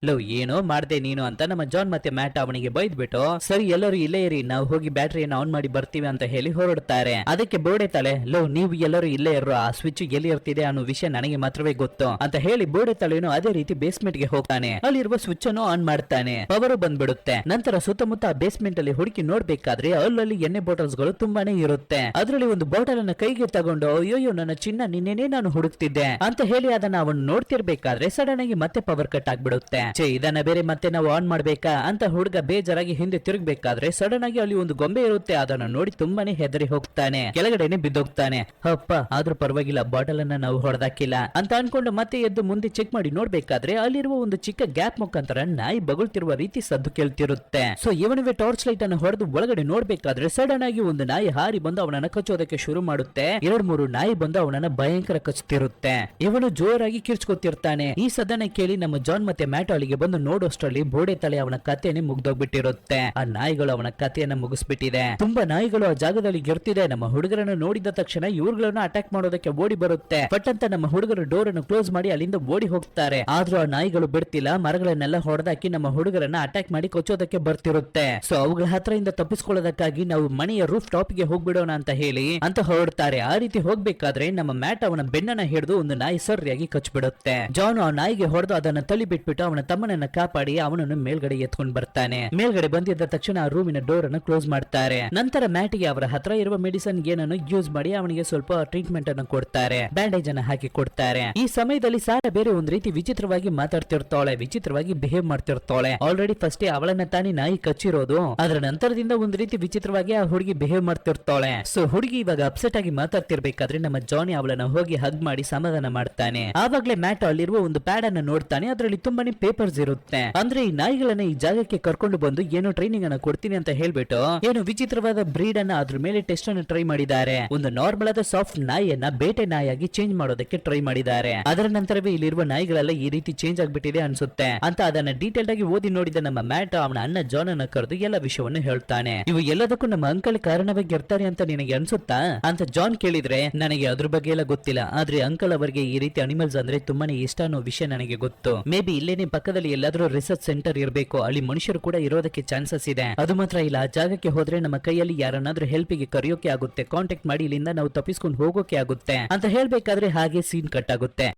S1: ಲೋ ಏನೋ ಮಾಡ್ದೆ ನೀನು ಅಂತ ನಮ್ಮ ಜಾನ್ ಮತ್ತೆ ಮ್ಯಾಟ್ ಅವನಿಗೆ ಬೈದ್ಬಿಟ್ಟು ಸರಿ ಎಲ್ಲರೂ ಇಲ್ಲೇ ಇರಿ, ನಾವು ಹೋಗಿ ಬ್ಯಾಟರಿಯನ್ನು ಆನ್ ಮಾಡಿ ಬರ್ತೀವಿ ಅಂತ ಹೇಳಿ ಹೊರಡ್ತಾರೆ. ಅದಕ್ಕೆ ಬೋಡೆ ತಲೆ ಲೋ ನೀವು ಎಲ್ಲರೂ ಇಲ್ಲೇ ಇರೋ, ಆ ಸ್ವಿಚ್ ಎಲ್ಲಿ ಇರ್ತಿದೆ ಅನ್ನೋ ವಿಷಯ ನನಗೆ ಮಾತ್ರವೇ ಗೊತ್ತು ಅಂತ ಹೇಳಿ ಬೋಡೆ ತಲೆನು ಅದೇ ರೀತಿ ಬೇಸ್ಮೆಂಟ್ ಗೆ ಹೋಗ್ತಾನೆ. ಅಲ್ಲಿರುವ ಸ್ವಿಚ್ ಅನ್ನು ಆನ್ ಮಾಡ್ತಾನೆ. ಪವರ್ ಬಂದ್ಬಿಡುತ್ತೆ. ನಂತರ ಸುತ್ತಮುತ್ತ ಆ ಬೇಸ್ಮೆಂಟ್ ಅಲ್ಲಿ ಹುಡುಕಿ ನೋಡ್ಬೇಕಾದ್ರೆ ಅಲ್ಲಲ್ಲಿ ಎಣ್ಣೆ ಬಾಟಲ್ಸ್ ಗಳು ತುಂಬಾನೇ ಇರುತ್ತೆ. ಅದರಲ್ಲಿ ಒಂದು ಬಾಟಲ್ ಅನ್ನ ಕೈಗೆ ತಗೊಂಡು ಅಯ್ಯೋ ನನ್ನ ಚಿನ್ನ ನಿನ್ನೆನೇ ನಾನು ಹುಡುಕ್ತಿದ್ದೆ ಅಂತ ಹೇಳಿ ಅದನ್ನ ಅವನು ನೋಡ್ತಿರ್ಬೇಕಾದ್ರೆ ಸಡನ್ ಆಗಿ ಮತ್ತೆ ಪವರ್ ಕಟ್ ಆಗ್ಬಿಡುತ್ತೆ. ಇದನ್ನ ಬೇರೆ ಮತ್ತೆ ನಾವು ಆನ್ ಮಾಡ್ಬೇಕಾ ಅಂತ ಹುಡುಗ ಬೇಜಾರಾಗಿ ಹಿಂದೆ ತಿರುಗಬೇಕಾದ್ರೆ ಸಡನ್ ಆಗಿ ಅಲ್ಲಿ ಒಂದು ಗೊಂಬೆ ಇರುತ್ತೆ. ಅದನ್ನ ನೋಡಿ ತುಂಬಾನೇ ಹೆದರಿ ಹೋಗ್ತಾನೆ, ಕೆಳಗಡೆನೆ ಬಿದ್ದೋಗ್ತಾನೆ. ಅಪ್ಪ ಆದ್ರೂ ಪರವಾಗಿಲ್ಲ ಬಾಟಲ್ ಅನ್ನ ನಾವು ಹೊಡೆದಾಕಿಲ್ಲ ಅಂತ ಅನ್ಕೊಂಡು ಮತ್ತೆ ಎದ್ದು ಮುಂದೆ ಚೆಕ್ ಮಾಡಿ ನೋಡ್ಬೇಕಾದ್ರೆ ಅಲ್ಲಿರುವ ಒಂದು ಚಿಕ್ಕ ಗ್ಯಾಪ್ ಮುಖಾಂತರ ನಾಯಿ ಬಗುಳ್ತಿರುವ ರೀತಿ ಸದ್ದು ಕೇಳ್ತಿರುತ್ತೆ. ಸೊ ಇವನಿಗೆ ಟಾರ್ಚ್ ಲೈಟ್ ಅನ್ನು ಹೊಡೆದು ಒಳಗಡೆ ನೋಡ್ಬೇಕಾದ್ರೆ ಸಡನ್ ಆಗಿ ಒಂದು ನಾಯಿ ಹಾರಿ ಬಂದು ಅವನನ್ನ ಕಚ್ಚೋದಕ್ಕೆ ಶುರು ಮಾಡುತ್ತೆ. 2-3 ನಾಯಿ ಬಂದು ಅವನನ್ನ ಭಯಂಕರ ಕಚ್ಚುತ್ತಿರುತ್ತೆ. ಇವನು ಜೋರಾಗಿ ಕಿರ್ಚ್ಕೊತಿರ್ತಾನೆ. ಈ ಸದನ ಕೇಳಿ ನಮ್ಮ ಜಾನ್ ಮತ್ತೆ ಮ್ಯಾಟ್ ಅಲ್ಲಿಗೆ ಬಂದು ನೋಡೋಷ್ಟರಲ್ಲಿ ಬೋಡೆ ತಲೆ ಅವನ ಕಥೆನೆ ಮುಗ್ದೋಗ್ಬಿಟ್ಟಿರುತ್ತೆ. ಆ ನಾಯಿಗಳು ಅವನ ಕಥೆಯನ್ನ ಮುಗಿಸ್ಬಿಟ್ಟಿದೆ. ತುಂಬಾ ನಾಯಿಗಳು ಆ ಜಾಗದಲ್ಲಿ ಗೆರ್ತಿದೆ. ನಮ್ಮ ಹುಡುಗರನ್ನು ನೋಡಿದ ತಕ್ಷಣ ಇವ್ರುಗಳನ್ನ ಅಟ್ಯಾಕ್ ಮಾಡೋದಕ್ಕೆ ಓಡಿ ಬರುತ್ತೆ. ಬಟ್ ಅಂತ ನಮ್ಮ ಹುಡುಗರು ಡೋರ್ ಅನ್ನು ಕ್ಲೋಸ್ ಮಾಡಿ ಅಲ್ಲಿಂದ ಓಡಿ ಹೋಗ್ತಾರೆ. ಆದ್ರೂ ಆ ನಾಯಿಗಳು ಬಿಡ್ತಿಲ್ಲ. ಮರಗಳನ್ನೆಲ್ಲ ಹೊಡೆದಾಕಿ ನಮ್ಮ ಹುಡುಗರನ್ನ ಅಟ್ಯಾಕ್ ಮಾಡಿ ಕೊಚ್ಚೋದಕ್ಕೆ ಬರ್ತಿರುತ್ತೆ. ಸೊ ಅವುಗಳ ಹತ್ರದಿಂದ ತಪ್ಪಿಸ್ಕೊಳ್ಳೋದಕ್ಕಾಗಿ ನಾವು ಮನೆಯ ರೂಫ್ ಟಾಪ್ ಗೆ ಹೋಗ್ಬಿಡೋಣ ಅಂತ ಹೇಳಿ ಅಂತ ಹೊರಡ್ತಾರೆ. ಆ ರೀತಿ ಹೋಗ್ಬೇಕಾದ್ರೆ ನಮ್ಮ ಮ್ಯಾಟ್ ಅವನ ಬೆನ್ನನ್ನ ಹಿಡಿದು ಒಂದು ನಾಯಿ ಸರಿಯಾಗಿ ಕಚ್ಬಿಡುತ್ತೆ. ಜಾನ್ ಆ ನಾಯಿಗೆ ಹೊಡೆದು ಅದನ್ನ ತಳ್ಳಿ ಬಿಟ್ಬಿಟ್ಟು ಅವನ ತಮ್ಮನನ್ನ ಕಾಪಾಡಿ ಅವನನ್ನು ಮೇಲ್ಗಡೆ ಎತ್ಕೊಂಡು ಬರ್ತಾನೆ. ಮೇಲ್ಗಡೆ ಬಂದಿದ್ದ ತಕ್ಷಣ ಆ ರೂಮಿನ ಡೋರ್ ಅನ್ನು ಕ್ಲೋಸ್ ಮಾಡ್ತಾರೆ. ನಂತರ ಮ್ಯಾಟಿಗೆ ಅವರ ಹತ್ರ ಇರುವ ಮೆಡಿಸಿನ್ ಏನನ್ನು ಯೂಸ್ ಮಾಡಿ ಅವನಿಗೆ ಸ್ವಲ್ಪ ಟ್ರೀಟ್ಮೆಂಟ್ ಅನ್ನು ಕೊಡ್ತಾರೆ. ಬ್ಯಾಂಡೇಜ್ ಅನ್ನು ಹಾಕಿ ಕೊಡ್ತಾರೆ. ಈ ಸಮಯದಲ್ಲಿ ಸಾರ ಬೇರೆ ಒಂದ್ ರೀತಿ ವಿಚಿತ್ರವಾಗಿ ಮಾತಾಡ್ತಿರ್ತಾಳೆ, ವಿಚಿತ್ರವಾಗಿ ಬಿಹೇವ್ ಮಾಡ್ತಿರ್ತಾಳೆ. ಆಲ್ರೆಡಿ ಫಸ್ಟ್ ಅವಳನ್ನ ತಾನೇ ನಾಯಿ ಕಚ್ಚಿರೋದು, ಅದರ ನಂತರದಿಂದ ಒಂದ್ ರೀತಿ ವಿಚಿತ್ರವಾಗಿ ಆ ಹುಡುಗಿ ಬಿಹೇವ್ ಮಾಡ್ತಿರ್ತಾಳೆ. ಸೊ ಹುಡುಗಿ ಇವಾಗ ಅಪ್ಸೆಟ್ ಆಗಿ ಮಾತಾಡ್ತಿರ್ಬೇಕಾದ್ರೆ ನಮ್ಮ ಜಾನಿ ಅವಳನ್ನ ಹೋಗಿ ಹಗ್ ಮಾಡಿ ಸಮಾಧಾನ ಮಾಡ್ತಾನೆ. ಆವಾಗ್ಲೇ ಮ್ಯಾಟ್ ಅಲ್ಲಿರುವ ಒಂದು ಪ್ಯಾಡ್ ಅನ್ನು ನೋಡ್ತಾನೆ. ಅದರಲ್ಲಿ ತುಂಬಾನೇ ಪೇಪರ್ಸ್ ಇರುತ್ತೆ. ಅಂದ್ರೆ ಈ ನಾಯಿಗಳನ್ನ ಈ ಜಾಗಕ್ಕೆ ಕರ್ಕೊಂಡು ಬಂದು ಏನೋ ಟ್ರೈನಿಂಗ್ ಅನ್ನ ಕೊಡ್ತೀನಿ ಅಂತ ಹೇಳ್ಬಿಟ್ಟು ಏನೋ ವಿಚಿತ್ರವಾದ ಬ್ರೀಡ್ ಅನ್ನ ಅದ್ರ ಮೇಲೆ ಟೆಸ್ಟ್ ಅನ್ನು ಟ್ರೈ ಮಾಡಿದ್ದಾರೆ. ಒಂದು ನಾರ್ಮಲ್ ಆದ ಸಾಫ್ಟ್ ನಾಯಿಯನ್ನ ಬೇಟೆ ನಾಯಿಯಾಗಿ ಚೇಂಜ್ ಮಾಡೋದಕ್ಕೆ ಟ್ರೈ ಮಾಡಿದ್ದಾರೆ. ಅದರ ನಂತರವೇ ಇಲ್ಲಿರುವ ನಾಯಿಗಳೆಲ್ಲ ಈ ರೀತಿ ಚೇಂಜ್ ಆಗ್ಬಿಟ್ಟಿದೆ ಅನ್ಸುತ್ತೆ ಅಂತ ಅದನ್ನ ಡೀಟೇಲ್ ಆಗಿ ಓದಿ ನೋಡಿದ ನಮ್ಮ ಮ್ಯಾಟ್ ಅವನ ಅಣ್ಣ ಜಾನ್ ಅನ್ನ ಕರೆದು ಎಲ್ಲ ವಿಷಯವನ್ನು ಹೇಳ್ತಾನೆ. ಇವು ಎಲ್ಲದಕ್ಕೂ ನಮ್ಮ ಅಂಕಲ್ ಕಾರಣವಾಗಿ ಇರ್ತಾರೆ ಅಂತ ನಿನಗೆ ಅನ್ಸುತ್ತಾ ಅಂತ ಜಾನ್ ಕೇಳಿದ್ರೆ ನನಗೆ ಅದ್ರ ಬಗ್ಗೆ ಎಲ್ಲ ಗೊತ್ತಿಲ್ಲ, ಆದ್ರೆ ಅಂಕಲ್ ಅವರಿಗೆ ಈ ರೀತಿ ಅನಿಮಲ್ಸ್ ಅಂದ್ರೆ ತುಂಬಾನೇ ಇಷ್ಟ ಅನ್ನೋ ವಿಷಯ ನನಗೆ ಗೊತ್ತು. ಮೇ ಬಿ ಇಲ್ಲೇನೆ ಪಕ್ಕದಲ್ಲಿ ಎಲ್ಲಾದ್ರೂ ರಿಸರ್ಚ್ ಸೆಂಟರ್ ಇರಬೇಕು, ಅಲ್ಲಿ ಮನುಷ್ಯರು ಕೂಡ ಇರೋದಕ್ಕೆ ಚಾನ್ಸಸ್ ಇದೆ. ಅದು ಮಾತ್ರ ಇಲ್ಲ, ಆ ಜಾಗಕ್ಕೆ ಹೋದ್ರೆ ನಮ್ಮ ಕೈಯಲ್ಲಿ ಯಾರನ್ನಾದ್ರೂ ಹೆಲ್ಪಿಗೆ ಕರೆಯೋಕೆ ಆಗುತ್ತೆ, ಕಾಂಟ್ಯಾಕ್ಟ್ ಮಾಡಿ ಇಲ್ಲಿಂದ ನಾವು ತಪ್ಪಿಸ್ಕೊಂಡು ಹೋಗೋಕೆ ಆಗುತ್ತೆ ಅಂತ ಹೇಳ್ಬೇಕಾದ್ರೆ ಹಾಗೆ ಸೀನ್ ಕಟ್ ಆಗುತ್ತೆ.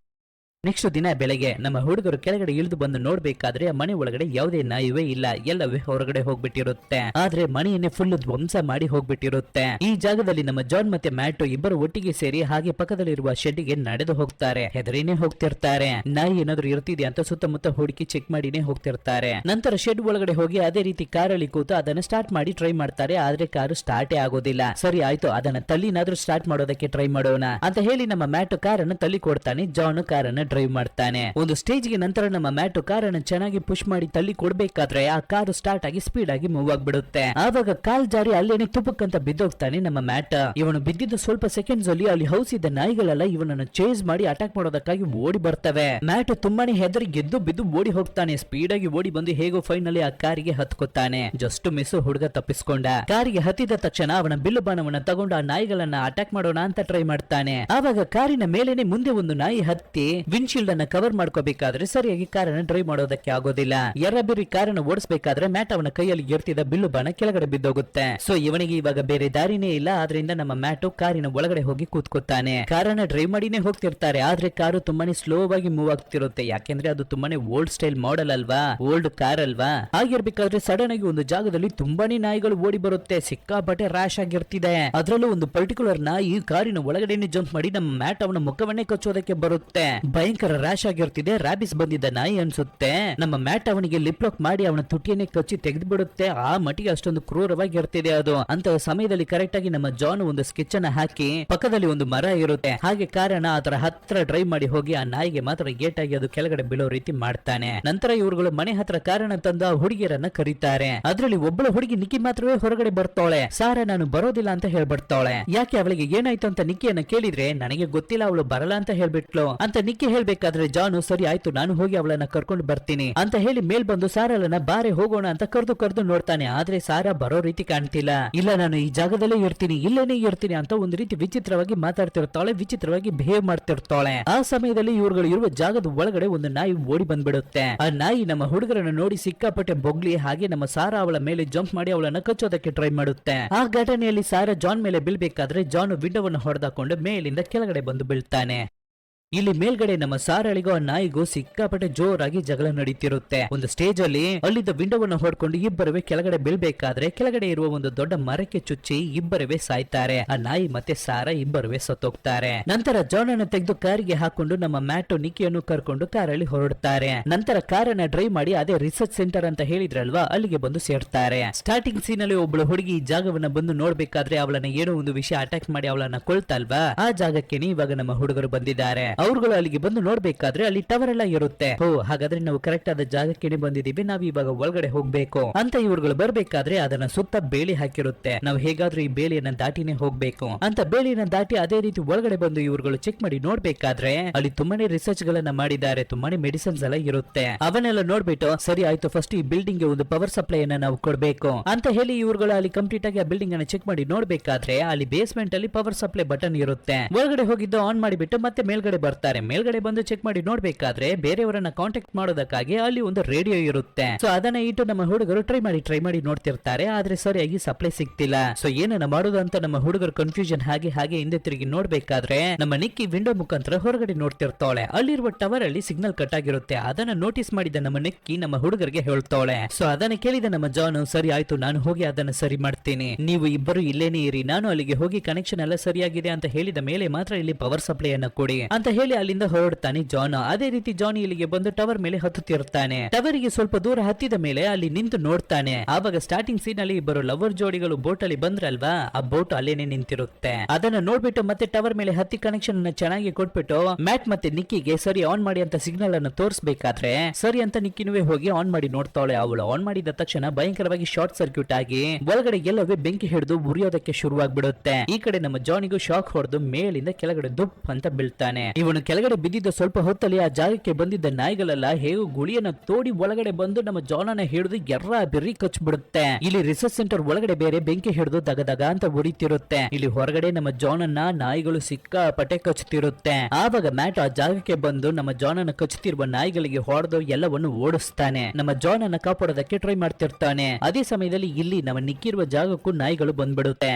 S1: ನೆಕ್ಸ್ಟ್ ದಿನ ಬೆಳಗ್ಗೆ ನಮ್ಮ ಹುಡುಗರು ಕೆಳಗಡೆ ಇಳಿದು ಬಂದು ನೋಡ್ಬೇಕಾದ್ರೆ ಮನೆ ಒಳಗಡೆ ಯಾವುದೇ ನಾಯಿವೇ ಇಲ್ಲ, ಎಲ್ಲವೇ ಹೊರಗಡೆ ಹೋಗ್ಬಿಟ್ಟಿರುತ್ತೆ. ಆದ್ರೆ ಮನೆಯನ್ನೇ ಫುಲ್ ಧ್ವಂಸ ಮಾಡಿ ಹೋಗ್ಬಿಟ್ಟಿರುತ್ತೆ. ಈ ಜಾಗದಲ್ಲಿ ನಮ್ಮ ಜಾನ್ ಮತ್ತೆ ಮ್ಯಾಟ್ ಇಬ್ಬರು ಒಟ್ಟಿಗೆ ಸೇರಿ ಹಾಗೆ ಪಕ್ಕದಲ್ಲಿರುವ ಶೆಡ್ಗೆ ನಡೆದು ಹೋಗ್ತಾರೆ. ಹೆದರಿನೇ ಹೋಗ್ತಿರ್ತಾರೆ. ನಾಯಿ ಏನಾದ್ರು ಇರ್ತಿದೆ ಅಂತ ಸುತ್ತಮುತ್ತ ಹುಡುಕಿ ಚೆಕ್ ಮಾಡಿನೇ ಹೋಗ್ತಿರ್ತಾರೆ. ನಂತರ ಶೆಡ್ ಒಳಗಡೆ ಹೋಗಿ ಅದೇ ರೀತಿ ಕಾರಲ್ಲಿ ಕೂತು ಅದನ್ನ ಸ್ಟಾರ್ಟ್ ಮಾಡಿ ಟ್ರೈ ಮಾಡ್ತಾರೆ. ಆದ್ರೆ ಕಾರು ಸ್ಟಾರ್ಟೇ ಆಗೋದಿಲ್ಲ. ಸರಿ ಆಯ್ತು, ಅದನ್ನ ತಳ್ಳಿನಾದ್ರೂ ಸ್ಟಾರ್ಟ್ ಮಾಡೋದಕ್ಕೆ ಟ್ರೈ ಮಾಡೋಣ ಅಂತ ಹೇಳಿ ನಮ್ಮ ಮ್ಯಾಟ್ ಕಾರನ್ನು ತಳ್ಳಿ ಕೊಡ್ತಾನೆ. ಜಾನ್ ಕಾರನ್ನ ಡ್ರೈವ್ ಮಾಡ್ತಾನೆ. ಒಂದು ಸ್ಟೇಜ್ ಗೆ ನಂತರ ನಮ್ಮ ಮ್ಯಾಟ್ ಕಾರನ್ನು ಚೆನ್ನಾಗಿ ಪುಷ್ ಮಾಡಿ ತಳ್ಳಿ ಕೊಡ್ಬೇಕಾದ್ರೆ ಆ ಕಾರು ಸ್ಟಾರ್ಟ್ ಆಗಿ ಸ್ಪೀಡ್ ಆಗಿ ಮೂವ್ ಆಗ್ಬಿಡುತ್ತೆ. ಆವಾಗ ಕಾಲ್ ಜಾರಿ ಅಲ್ಲೇನೆ ತುಪ್ಪಕ್ಕಂತ ಬಿದ್ದೋಗ್ತಾನೆ ನಮ್ಮ ಮ್ಯಾಟ್. ಇವನು ಬಿದ್ದಿದ್ದ ಸ್ವಲ್ಪ ಸೆಕೆಂಡ್ಸ್ ಅಲ್ಲಿ ಅಲ್ಲಿ ಹೌಸ್ ಇದ್ದ ನಾಯಿಗಳೆಲ್ಲ ಇವನನ್ನು ಚೇಸ್ ಮಾಡಿ ಅಟ್ಯಾಕ್ ಮಾಡೋದಕ್ಕಾಗಿ ಓಡಿ ಬರ್ತವೆ. ಮ್ಯಾಟ್ ತುಂಬಾನೇ ಹೆದರಿ ಗೆದ್ದು ಬಿದ್ದು ಓಡಿ ಹೋಗ್ತಾನೆ. ಸ್ಪೀಡ್ ಆಗಿ ಓಡಿ ಬಂದು ಹೇಗೋ ಫೈನಲಿ ಆ ಕಾರಿಗೆ ಹತ್ಕೋತಾನೆ. ಜಸ್ಟ್ ಮಿಸ್ ಹುಡುಗ ತಪ್ಪಿಸ್ಕೊಂಡ. ಕಾರಿಗೆ ಹತ್ತಿದ ತಕ್ಷಣ ಅವನ ಬಿಲ್ಲು ಬಾಣವನ್ನ ತಗೊಂಡು ಆ ನಾಯಿಗಳನ್ನ ಅಟ್ಯಾಕ್ ಮಾಡೋಣ ಅಂತ ಟ್ರೈ ಮಾಡ್ತಾನೆ. ಆವಾಗ ಕಾರಿನ ಮೇಲೇನೆ ಮುಂದೆ ಒಂದು ನಾಯಿ ಹತ್ತಿ ವಿಂಡ್ಶೀಲ್ಡ್ ಅನ್ನ ಕವರ್ ಮಾಡ್ಕೋಬೇಕಾದ್ರೆ ಸರಿಯಾಗಿ ಕಾರನ್ನ ಡ್ರೈವ್ ಮಾಡೋದಕ್ಕೆ ಆಗೋದಿಲ್ಲ. ಎರ್ರಬಿರಿ ಕಾರನ್ನ ಓಡಿಸಬೇಕಾದ್ರೆ ಮ್ಯಾಟ್ ಅವನ ಕೈಯಲ್ಲಿ ಎರ್ತಿದ್ದ ಬಿಲ್ಲು ಬಾಣ ಕೆಳಗಡೆ ಬಿದ್ದೋಗುತ್ತೆ. ಸೊ ಇವನಿಗೆ ಇವಾಗ ಬೇರೆ ದಾರಿನೇ ಇಲ್ಲ. ಆದ್ರಿಂದ ನಮ್ಮ ಮ್ಯಾಟು ಕಾರಿನ ಒಳಗಡೆ ಹೋಗಿ ಕೂತ್ಕೋತಾನೆ. ಕಾರನ್ನ ಡ್ರೈವ್ ಮಾಡಿನೇ ಹೋಗ್ತಿರ್ತಾರೆ. ಆದ್ರೆ ಕಾರು ತುಂಬಾನೇ ಸ್ಲೋ ಆಗಿ ಮೂವ್ ಆಗ್ತಿರುತ್ತೆ. ಯಾಕೆಂದ್ರೆ ಅದು ತುಂಬಾನೇ ಓಲ್ಡ್ ಸ್ಟೈಲ್ ಮಾಡೆಲ್ ಅಲ್ವಾ, ಓಲ್ಡ್ ಕಾರ್ ಅಲ್ವಾ. ಹಾಗಿರ್ಬೇಕಾದ್ರೆ ಸಡನ್ ಆಗಿ ಒಂದು ಜಾಗದಲ್ಲಿ ತುಂಬಾನೇ ನಾಯಿಗಳು ಓಡಿ ಬರುತ್ತೆ. ಸಿಕ್ಕಾಪಟ್ಟೆ ರ್ಯಾಶ್ ಆಗಿರ್ತಿದೆ. ಅದರಲ್ಲೂ ಒಂದು ಪರ್ಟಿಕ್ಯುಲರ್ ನಾಯಿ ಕಾರಿನ ಒಳಗಡೆನೆ ಜಂಪ್ ಮಾಡಿ ನಮ್ಮ ಮ್ಯಾಟ್ ಅವನ ಮುಖವನ್ನೇ ಕಚ್ಚೋದಕ್ಕೆ ಬರುತ್ತೆ. ಭಯಂಕರ ರ್ಯಾಶ್ ಆಗಿರ್ತಿದೆ. ರ್ಯಾಬಿಸ್ ಬಂದಿದ್ದ ನಾಯಿ ಅನ್ಸುತ್ತೆ. ನಮ್ಮ ಮ್ಯಾಟ್ ಅವನಿಗೆ ಲಿಪ್ ಲಾಕ್ ಮಾಡಿ ಅವನ ತುಟಿಯನ್ನೇ ಕಚ್ಚಿ ತೆಗೆದು ಬಿಡುತ್ತೆ. ಆ ಮಟ್ಟಿಗೆ ಅಷ್ಟೊಂದು ಕ್ರೂರವಾಗಿ ಇರ್ತಿದೆ ಅದು. ಅಂತ ಸಮಯದಲ್ಲಿ ಕರೆಕ್ಟ್ ಆಗಿ ನಮ್ಮ ಜಾನ್ ಒಂದು ಸ್ಕೆಚ್ ಅನ್ನ ಹಾಕಿ ಪಕ್ಕದಲ್ಲಿ ಒಂದು ಮರ ಇರುತ್ತೆ. ಹಾಗೆ ಕಾರಣ ಅದರ ಹತ್ರ ಡ್ರೈವ್ ಮಾಡಿ ಹೋಗಿ ಆ ನಾಯಿಗೆ ಮಾತ್ರ ಗೇಟ್ ಆಗಿ ಅದು ಕೆಳಗಡೆ ಬೀಳೋ ರೀತಿ ಮಾಡ್ತಾನೆ. ನಂತರ ಇವ್ರುಗಳು ಮನೆ ಹತ್ರ ಕಾರಣ ತಂದು ಆ ಹುಡುಗಿಯರನ್ನ ಕರೀತಾರೆ. ಅದ್ರಲ್ಲಿ ಒಬ್ಬಳು ಹುಡುಗಿ ನಿಕ್ಕಿ ಮಾತ್ರವೇ ಹೊರಗಡೆ ಬರ್ತಾಳೆ. ಸಾರಾ ನಾನು ಬರೋದಿಲ್ಲ ಅಂತ ಹೇಳ್ಬಿಡ್ತಾಳೆ. ಯಾಕೆ ಅವಳಿಗೆ ಏನಾಯ್ತು ಅಂತ ನಿಕ್ಕಿಯನ್ನ ಕೇಳಿದ್ರೆ ನನಗೆ ಗೊತ್ತಿಲ್ಲ, ಅವಳು ಬರಲ್ಲ ಅಂತ ಹೇಳ್ಬಿಟ್ಲು ಅಂತ ನಿಕ್ಕಿ ಹೇಳ್ಬೇಕಾದ್ರೆ ಜಾನು ಸರಿ ಆಯ್ತು ನಾನು ಹೋಗಿ ಅವಳನ್ನ ಕರ್ಕೊಂಡು ಬರ್ತೀನಿ ಅಂತ ಹೇಳಿ ಮೇಲ್ ಬಂದು ಸಾರಳನ್ನ ಬಾರೆ ಹೋಗೋಣ ಅಂತ ಕರೆದು ನೋಡ್ತಾನೆ. ಆದ್ರೆ ಸಾರಾ ಬರೋ ರೀತಿ ಕಾಣ್ತಿಲ್ಲ. ಇಲ್ಲ ನಾನು ಈ ಜಾಗದಲ್ಲೇ ಇರ್ತೀನಿ, ಇಲ್ಲೇನೇ ಇರ್ತೀನಿ ಅಂತ ಒಂದು ರೀತಿ ವಿಚಿತ್ರವಾಗಿ ಮಾತಾಡ್ತಿರ್ತಾಳೆ, ವಿಚಿತ್ರವಾಗಿ ಬಿಹೇವ್ ಮಾಡ್ತಿರ್ತಾಳೆ. ಆ ಸಮಯದಲ್ಲಿ ಇವ್ರುಗಳು ಇರುವ ಜಾಗದ ಒಳಗಡೆ ಒಂದು ನಾಯಿ ಓಡಿ ಬಂದ್ಬಿಡುತ್ತೆ. ಆ ನಾಯಿ ನಮ್ಮ ಹುಡುಗರನ್ನ ನೋಡಿ ಸಿಕ್ಕಾಪಟ್ಟೆ ಬೊಗ್ಲಿ ಹಾಗೆ ನಮ್ಮ ಸಾರಾ ಅವಳ ಮೇಲೆ ಜಂಪ್ ಮಾಡಿ ಅವಳನ್ನ ಕಚ್ಚೋದಕ್ಕೆ ಟ್ರೈ ಮಾಡುತ್ತೆ. ಆ ಘಟನೆಯಲ್ಲಿ ಸಾರಾ ಜಾನ್ ಮೇಲೆ ಬೀಳ್ಬೇಕಾದ್ರೆ ಜಾನ್ ವಿಂಡೋವನ್ನು ಹೊಡೆದಾಕೊಂಡು ಮೇಲಿಂದ ಕೆಳಗಡೆ ಬಂದು ಬೀಳ್ತಾನೆ. ಇಲ್ಲಿ ಮೇಲ್ಗಡೆ ನಮ್ಮ ಸಾರಳಿಗೂ ಆ ನಾಯಿಗೂ ಸಿಕ್ಕಾಪಟ್ಟೆ ಜೋರಾಗಿ ಜಗಳ ನಡೀತಿರುತ್ತೆ. ಒಂದು ಸ್ಟೇಜ್ ಅಲ್ಲಿ ಅಲ್ಲಿದ್ದ ವಿಂಡೋವನ್ನು ಹೊಡ್ಕೊಂಡು ಇಬ್ಬರವೇ ಕೆಳಗಡೆ ಬೀಳ್ಬೇಕಾದ್ರೆ ಕೆಳಗಡೆ ಇರುವ ಒಂದು ದೊಡ್ಡ ಮರಕ್ಕೆ ಚುಚ್ಚಿ ಇಬ್ಬರವೇ ಸಾಯ್ತಾರೆ. ಆ ನಾಯಿ ಮತ್ತೆ ಸಾರಾ ಇಬ್ಬರವೇ ಸತ್ತೋಗ್ತಾರೆ. ನಂತರ ಜಾನ್ ಅನ್ನು ತೆಗೆದು ಕಾರಿಗೆ ಹಾಕೊಂಡು ನಮ್ಮ ಮ್ಯಾಟೋ ನಿಕ್ಕಿಯನ್ನು ಕರ್ಕೊಂಡು ಕಾರಲ್ಲಿ ಹೊರಡ್ತಾರೆ. ನಂತರ ಕಾರನ್ನ ಡ್ರೈವ್ ಮಾಡಿ ಅದೇ ರಿಸರ್ಚ್ ಸೆಂಟರ್ ಅಂತ ಹೇಳಿದ್ರಲ್ವಾ ಅಲ್ಲಿಗೆ ಬಂದು ಸೇರ್ತಾರೆ. ಸ್ಟಾರ್ಟಿಂಗ್ ಸೀನ್ ಅಲ್ಲಿ ಒಬ್ಬಳು ಹುಡುಗಿ ಈ ಜಾಗವನ್ನ ಬಂದು ನೋಡ್ಬೇಕಾದ್ರೆ ಅವಳನ್ನ ಏನೋ ಒಂದು ವಿಷಯ ಅಟ್ಯಾಕ್ ಮಾಡಿ ಅವಳನ್ನ ಕೊಳ್ತಲ್ವಾ, ಆ ಜಾಗಕ್ಕೆ ಇವಾಗ ನಮ್ಮ ಹುಡುಗರು ಬಂದಿದ್ದಾರೆ. ಅವ್ರುಗಳು ಅಲ್ಲಿಗೆ ಬಂದು ನೋಡ್ಬೇಕಾದ್ರೆ ಅಲ್ಲಿ ಟವರ್ ಎಲ್ಲ ಇರುತ್ತೆ. ಓ ಹಾಗಾದ್ರೆ ನಾವು ಕರೆಕ್ಟ್ ಆದ ಜಾಗಕ್ಕೆ ಬಂದಿದೀವಿ, ನಾವು ಇವಾಗ ಒಳಗಡೆ ಹೋಗ್ಬೇಕು ಅಂತ ಇವ್ರುಗಳು ಬರ್ಬೇಕಾದ್ರೆ ಅದನ್ನ ಸುತ್ತ ಬೇಲಿ ಹಾಕಿರುತ್ತೆ. ನಾವು ಹೇಗಾದ್ರೂ ಈ ಬೇಲಿಯನ್ನ ದಾಟಿನೇ ಹೋಗ್ಬೇಕು ಅಂತ ಬೇಲಿಯನ್ನ ದಾಟಿ ಅದೇ ರೀತಿ ಒಳಗಡೆ ಬಂದು ಇವ್ರುಗಳು ಚೆಕ್ ಮಾಡಿ ನೋಡ್ಬೇಕಾದ್ರೆ ಅಲ್ಲಿ ತುಂಬಾನೇ ರಿಸರ್ಚ್ ಗಳನ್ನ ಮಾಡಿದ್ದಾರೆ, ತುಂಬಾನೇ ಮೆಡಿಸಿನ್ಸ್ ಎಲ್ಲ ಇರುತ್ತೆ. ಅವನ್ನೆಲ್ಲ ನೋಡ್ಬಿಟ್ಟು ಸರಿ ಆಯ್ತು ಫಸ್ಟ್ ಈ ಬಿಲ್ಡಿಂಗ್ ಗೆ ಒಂದು ಪವರ್ ಸಪ್ಲೈ ಅನ್ನ ನಾವು ಕೊಡ್ಬೇಕು ಅಂತ ಹೇಳಿ ಇವ್ರುಗಳು ಅಲ್ಲಿ ಕಂಪ್ಲೀಟ್ ಆಗಿ ಆ ಬಿಲ್ಡಿಂಗ್ ಅನ್ನ ಚೆಕ್ ಮಾಡಿ ನೋಡ್ಬೇಕಾದ್ರೆ ಅಲ್ಲಿ ಬೇಸ್ಮೆಂಟ್ ಅಲ್ಲಿ ಪವರ್ ಸಪ್ಲೈ ಬಟನ್ ಇರುತ್ತೆ. ಒಳಗಡೆ ಹೋಗಿದ್ದು ಆನ್ ಮಾಡಿಬಿಟ್ಟು ಮತ್ತೆ ಮೇಲ್ಗಡೆ ಬರ್ತಾರೆ. ಮೇಲ್ಗಡೆ ಬಂದು ಚೆಕ್ ಮಾಡಿ ನೋಡ್ಬೇಕಾದ್ರೆ ಬೇರೆಯವರನ್ನ ಕಾಂಟ್ಯಾಕ್ಟ್ ಮಾಡೋದಕ್ಕಾಗಿ ಅಲ್ಲಿ ಒಂದು ರೇಡಿಯೋ ಇರುತ್ತೆ. ಸೊ ಅದನ್ನ ಇಟ್ಟು ನಮ್ಮ ಹುಡುಗರು ಟ್ರೈ ಮಾಡಿ ನೋಡ್ತಿರ್ತಾರೆ. ಆದ್ರೆ ಸರಿಯಾಗಿ ಸಪ್ಲೈ ಸಿಗ್ತಿಲ್ಲ. ಸೊ ಏನನ್ನ ಮಾಡೋದು ಅಂತ ನಮ್ಮ ಹುಡುಗರು ಕನ್ಫ್ಯೂಷನ್ ಹಾಗೆ ಹಿಂದೆ ತಿರುಗಿ ನೋಡ್ಬೇಕಾದ್ರೆ ನಮ್ಮ ನಿಕ್ಕಿ ವಿಂಡೋ ಮುಖಾಂತರ ಹೊರಗಡೆ ನೋಡ್ತಿರ್ತಾಳೆ. ಅಲ್ಲಿರುವ ಟವರ್ ಅಲ್ಲಿ ಸಿಗ್ನಲ್ ಕಟ್ ಆಗಿರುತ್ತೆ. ಅದನ್ನ ನೋಟಿಸ್ ಮಾಡಿದ ನಮ್ಮ ನಿಕ್ಕಿ ನಮ್ಮ ಹುಡುಗರಿಗೆ ಹೇಳ್ತಾಳೆ. ಸೊ ಅದನ್ನ ಕೇಳಿದ ನಮ್ಮ ಜಾನು ಸರಿ ಆಯ್ತು ನಾನು ಹೋಗಿ ಅದನ್ನ ಸರಿ ಮಾಡ್ತೀನಿ, ನೀವು ಇಬ್ಬರು ಇಲ್ಲೇನೇ ಇರಿ, ನಾನು ಅಲ್ಲಿಗೆ ಹೋಗಿ ಕನೆಕ್ಷನ್ ಎಲ್ಲ ಸರಿಯಾಗಿದೆ ಅಂತ ಹೇಳಿದ ಮೇಲೆ ಮಾತ್ರ ಇಲ್ಲಿ ಪವರ್ ಸಪ್ಲೈ ಅನ್ನ ಕೊಡಿ ಅಂತ ಹೇಳಿ ಅಲ್ಲಿಂದ ಹೊರಡ್ತಾನೆ ಜಾನ್. ಅದೇ ರೀತಿ ಜಾನ್ ಇಲ್ಲಿಗೆ ಬಂದು ಟವರ್ ಮೇಲೆ ಹತ್ತುತ್ತಿರ್ತಾನೆ. ಟವರ್ ಗೆ ಸ್ವಲ್ಪ ದೂರ ಹತ್ತಿದ ಮೇಲೆ ಅಲ್ಲಿ ನಿಂತು ನೋಡ್ತಾನೆ. ಆವಾಗ ಸ್ಟಾರ್ಟಿಂಗ್ ಸೀನ್ ಅಲ್ಲಿ ಇಬ್ಬರು ಲವರ್ ಜೋಡಿಗಳು ಬೋಟ್ ಅಲ್ಲಿ ಬಂದ್ರಲ್ವಾ, ಆ ಬೋಟ್ ಅಲ್ಲೇನೆ ನಿಂತಿರುತ್ತೆ. ಅದನ್ನ ನೋಡ್ಬಿಟ್ಟು ಮತ್ತೆ ಟವರ್ ಮೇಲೆ ಹತ್ತಿ ಕನೆಕ್ಷನ್ ಅನ್ನ ಚೆನ್ನಾಗಿ ಕೊಟ್ಬಿಟ್ಟು ಮ್ಯಾಟ್ ಮತ್ತೆ ನಿಕ್ಕಿಗೆ ಸರಿ ಆನ್ ಮಾಡಿ ಅಂತ ಸಿಗ್ನಲ್ ಅನ್ನು ತೋರಿಸಬೇಕಾದ್ರೆ ಸರಿ ಅಂತ ನಿಕ್ಕಿನುವೆ ಹೋಗಿ ಆನ್ ಮಾಡಿ ನೋಡ್ತಾಳೆ. ಅವಳು ಆನ್ ಮಾಡಿದ ತಕ್ಷಣ ಭಯಂಕರವಾಗಿ ಶಾರ್ಟ್ ಸರ್ಕ್ಯೂಟ್ ಆಗಿ ಒಳಗಡೆ ಎಲ್ಲವೇ ಬೆಂಕಿ ಹಿಡಿದು ಉರಿಯೋದಕ್ಕೆ ಶುರುವಾಗ್ಬಿಡುತ್ತೆ. ಈ ಕಡೆ ನಮ್ಮ ಜಾನಿಗೂ ಶಾಕ್ ಹೊಡೆದು ಮೇಲಿಂದ ಕೆಳಗಡೆ ದುಪ್ ಅಂತ ಬೀಳ್ತಾನೆ. ಇವನು ಕೆಳಗಡೆ ಬಿದ್ದಿದ್ದ ಸ್ವಲ್ಪ ಹೊತ್ತಲ್ಲಿ ಆ ಜಾಗಕ್ಕೆ ಬಂದಿದ್ದ ನಾಯಿಗಳೆಲ್ಲ ಹೇಗೂ ಗುಳಿಯನ್ನ ತೋಡಿ ಒಳಗಡೆ ಬಂದು ನಮ್ಮ ಜಾನನ್ನ ಹಿಡಿದು ಎರ್ರ ಬೆರ್ರಿ ಕಚ್ಬಿಡುತ್ತೆ. ಇಲ್ಲಿ ರಿಸರ್ಚ್ ಸೆಂಟರ್ ಒಳಗಡೆ ಬೇರೆ ಬೆಂಕಿ ಹಿಡಿದು ದಗದಗ ಅಂತ ಉರಿತಿರುತ್ತೆ. ಇಲ್ಲಿ ಹೊರಗಡೆ ನಮ್ಮ ಜಾನನ್ನ ನಾಯಿಗಳು ಸಿಕ್ಕಾಪಟ್ಟೆ ಕಚ್ಚುತ್ತಿರುತ್ತೆ. ಆವಾಗ ಮ್ಯಾಟ್ ಆ ಜಾಗಕ್ಕೆ ಬಂದು ನಮ್ಮ ಜಾನನ್ನ ಕಚ್ಚುತ್ತಿರುವ ನಾಯಿಗಳಿಗೆ ಹೊಡೆದು ಎಲ್ಲವನ್ನು ಓಡಿಸ್ತಾನೆ. ನಮ್ಮ ಜಾನನ್ನ ಕಾಪಾಡೋದಕ್ಕೆ ಟ್ರೈ ಮಾಡ್ತಿರ್ತಾನೆ. ಅದೇ ಸಮಯದಲ್ಲಿ ಇಲ್ಲಿ ನಮ್ಮ ನಿಕ್ಕಿರುವ ಜಾಗಕ್ಕೂ ನಾಯಿಗಳು ಬಂದ್ಬಿಡುತ್ತೆ.